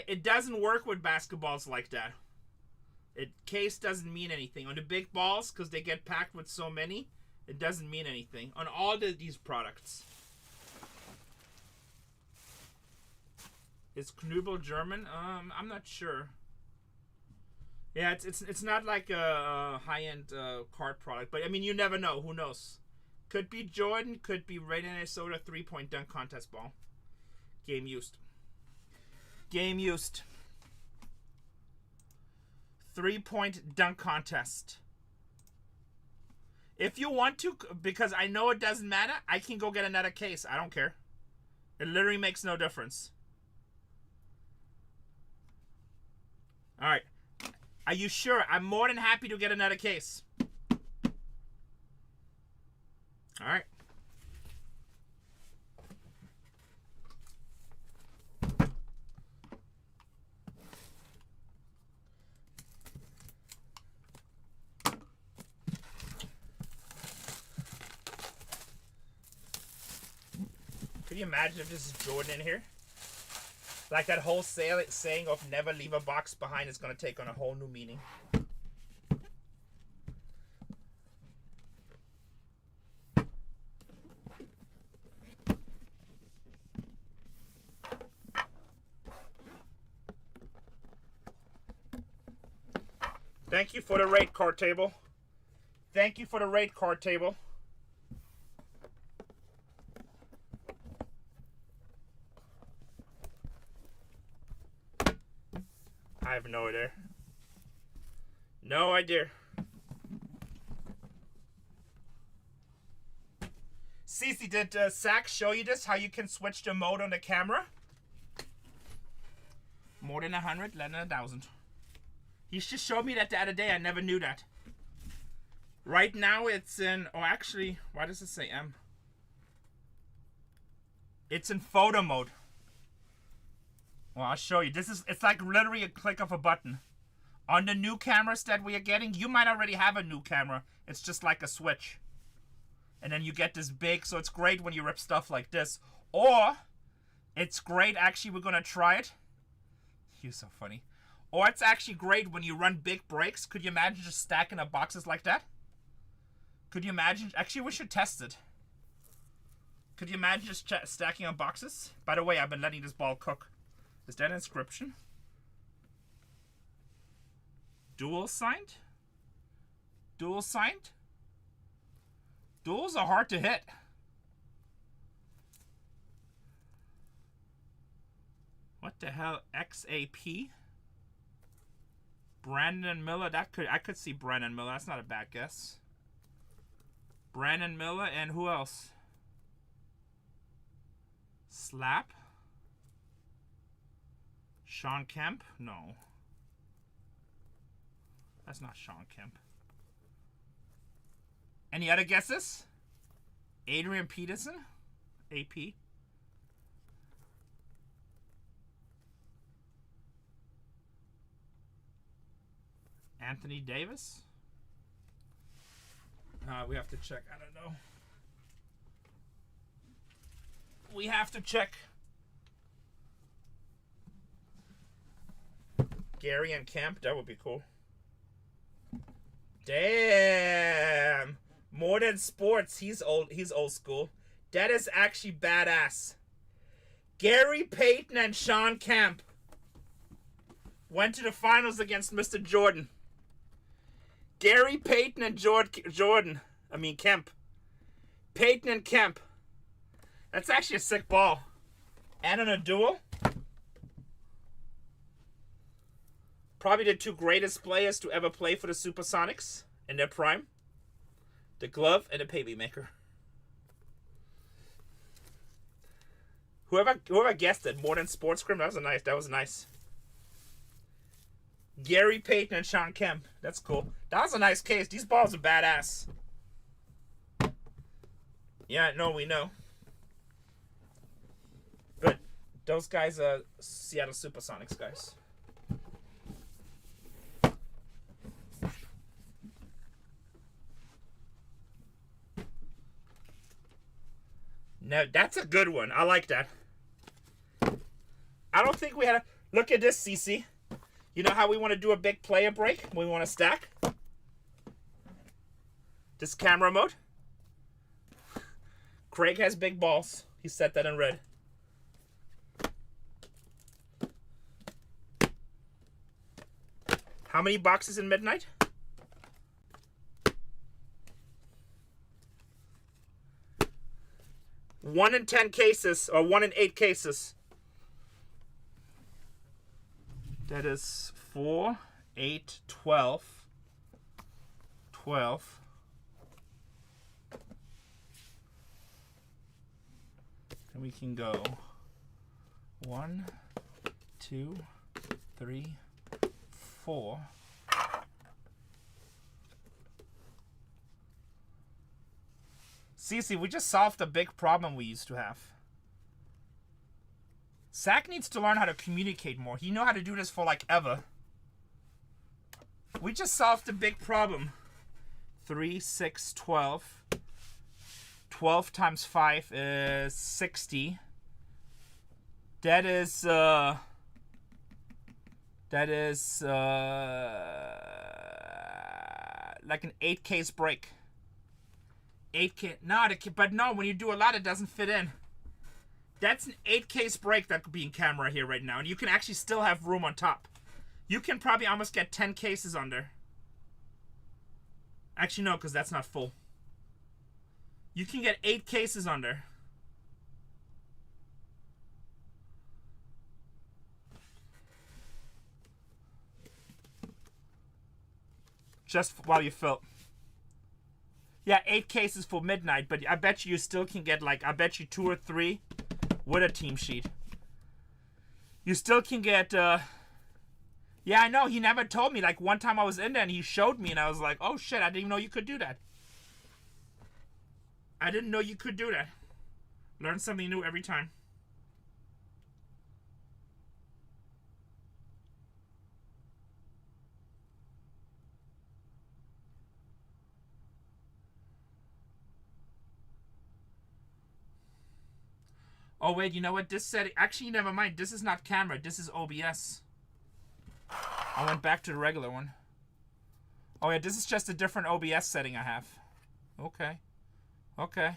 It doesn't work with basketballs like that. Case doesn't mean anything. On the big balls, because they get packed with so many, it doesn't mean anything. On all these products. Is Knubel German? I'm not sure. Yeah, it's not like a high-end card product. But, I mean, you never know. Who knows? Could be Jordan. Could be Red Minnesota 3-point dunk contest ball. Game used. Game used. 3-point dunk contest. If you want to, because I know it doesn't matter, I can go get another case. I don't care. It literally makes no difference. Alright. Are you sure? I'm more than happy to get another case. Alright. Could you imagine if this is Jordan in here? Like that whole saying of never leave a box behind is going to take on a whole new meaning. Thank you for the rate card table. Thank you for the rate card table. I have no idea. No idea. Cece, did Zach show you this? How you can switch the mode on the camera? More than 100, less than 1,000. He just showed me that the other day. I never knew that. Right now it's in... Oh, actually, why does it say M? It's in photo mode. Well, I'll show you. It's like literally a click of a button. On the new cameras that we are getting, you might already have a new camera. It's just like a switch. And then you get this big, so it's great when you rip stuff like this. Or, it's great, actually, we're going to try it. You're so funny. Or it's actually great when you run big breaks. Could you imagine just stacking up boxes like that? Could you imagine? Actually, we should test it. Could you imagine just stacking up boxes? By the way, I've been letting this ball cook. Is that an inscription? Dual signed? Dual signed? Duals are hard to hit. What the hell? XAP? Brandon Miller. I could see Brandon Miller. That's not a bad guess. Brandon Miller and who else? Slap? Sean Kemp? No. That's not Sean Kemp. Any other guesses? Adrian Peterson? AP? Anthony Davis? We have to check. I don't know. We have to check. Gary and Camp, that would be cool. Damn. More than sports. He's old school. That is actually badass. Gary Payton and Sean Kemp went to the finals against Mr. Jordan. Gary Payton and Kemp. Payton and Kemp. That's actually a sick ball. And in a duel. Probably the two greatest players to ever play for the Supersonics in their prime. The glove and the payday maker. Whoever guessed it, more than Sports Scrim, that was nice. Gary Payton and Sean Kemp. That's cool. That was a nice case. These balls are badass. Yeah, no, we know. But those guys are Seattle Supersonics guys. No, that's a good one. I like that. I don't think we had a... Look at this, CC. You know how we want to do a big player break? We want to stack? This camera mode. Craig has big balls. He set that in red. How many boxes in midnight? One in 10 cases, or 1 in 8 cases. That is 4, 8, 12. 12. And we can go 1, 2, 3, 4. Cece, we just solved a big problem we used to have. Zach needs to learn how to communicate more. He know how to do this for like ever. We just solved a big problem. 3, 6, 12. 12 times 5 is 60. That is like an 8 case break. 8K, but no, when you do a lot, it doesn't fit in. That's an 8 case break that could be in camera here right now, and you can actually still have room on top. You can probably almost get 10 cases under. Actually, no, because that's not full. You can get 8 cases under. Just while you fill. Yeah, 8 cases for midnight, but I bet you still can get like, I bet you 2 or 3 with a team sheet. You still can get, yeah, I know, he never told me. Like, one time I was in there and he showed me and I was like, oh shit, I didn't even know you could do that. I didn't know you could do that. Learn something new every time. Oh, wait, you know what? This setting... Actually, never mind. This is not camera. This is OBS. I went back to the regular one. Oh, yeah, this is just a different OBS setting I have. Okay. Okay.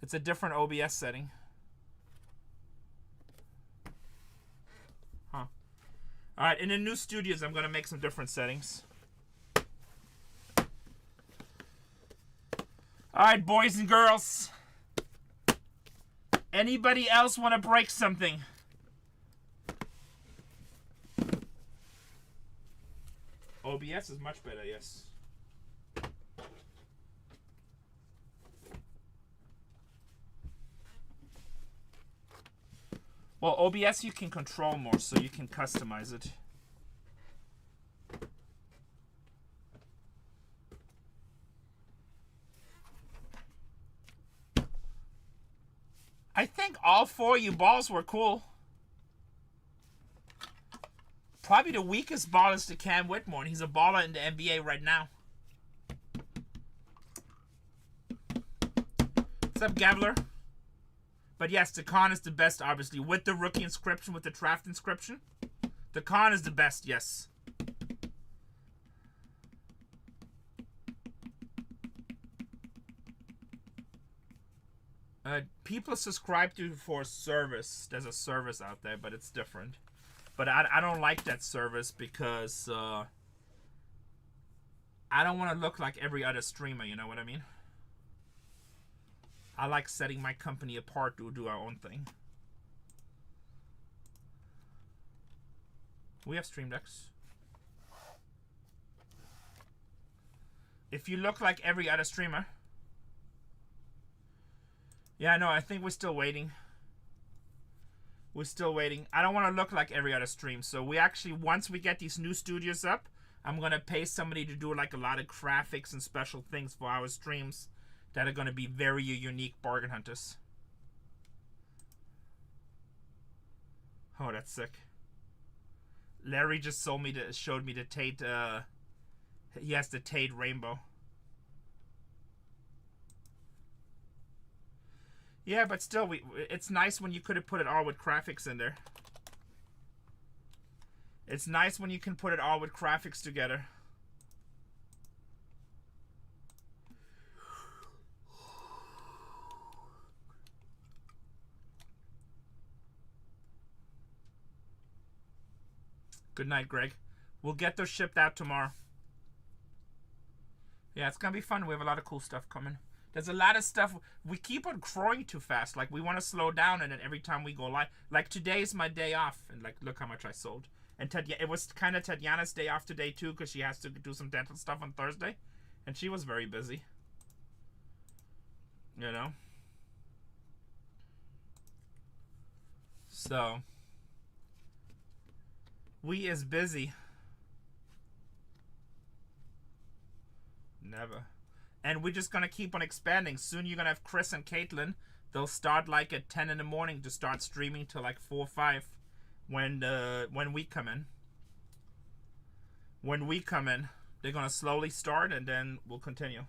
It's a different OBS setting. Huh. Alright, in the new studios, I'm going to make some different settings. Alright, boys and girls. Anybody else want to break something? OBS is much better, yes. Well, OBS you can control more, so you can customize it. I think all 4 of you balls were cool. Probably the weakest ball is to Cam Whitmore, and he's a baller in the NBA right now. What's up, Gavler? But yes, the con is the best, obviously. With the rookie inscription, with the draft inscription. The con is the best, yes. People subscribe to for service. There's a service out there, but it's different. But I don't like that service because I don't want to look like every other streamer, you know what I mean? I like setting my company apart to do our own thing. We have Stream Decks. If you look like every other streamer. Yeah, no, I think we're still waiting. We're still waiting. I don't want to look like every other stream. So we actually, once we get these new studios up, I'm going to pay somebody to do like a lot of graphics and special things for our streams that are going to be very unique bargain hunters. Oh, that's sick. Larry just showed me the Tate, he has the Tate Rainbow. Yeah, but still, it's nice when you could have put it all with graphics in there. It's nice when you can put it all with graphics together. Good night, Greg. We'll get those shipped out tomorrow. Yeah, it's gonna be fun. We have a lot of cool stuff coming. There's a lot of stuff. We keep on growing too fast. Like, we want to slow down, and then every time we go live. Like, today is my day off, and, like, look how much I sold. And it was kind of Tatiana's day off today, too, because she has to do some dental stuff on Thursday. And she was very busy. You know? So, we is busy. Never. And we're just going to keep on expanding. Soon you're going to have Chris and Caitlin. They'll start like at 10 in the morning to start streaming till like 4 or 5 when we come in. When we come in, they're going to slowly start and then we'll continue.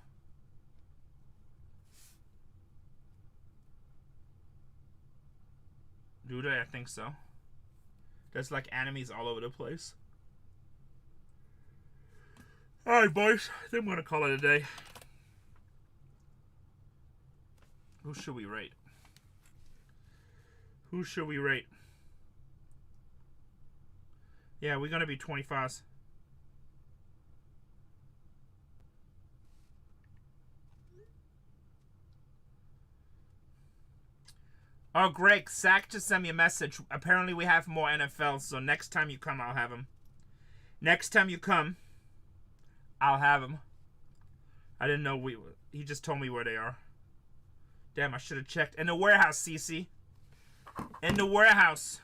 Do they? I think so. There's like enemies all over the place. Alright, boys. I think I'm going to call it a day. Who should we rate? Who should we rate? Yeah, we're going to be 25s. Oh, Greg, Zach just sent me a message. Apparently we have more NFL, so next time you come, I'll have them. Next time you come, I'll have them. I didn't know he just told me where they are. Damn, I should have checked. In the warehouse, Cece. In the warehouse.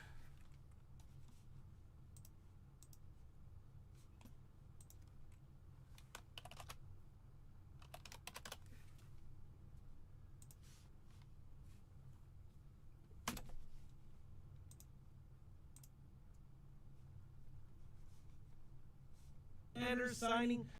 Enter signing.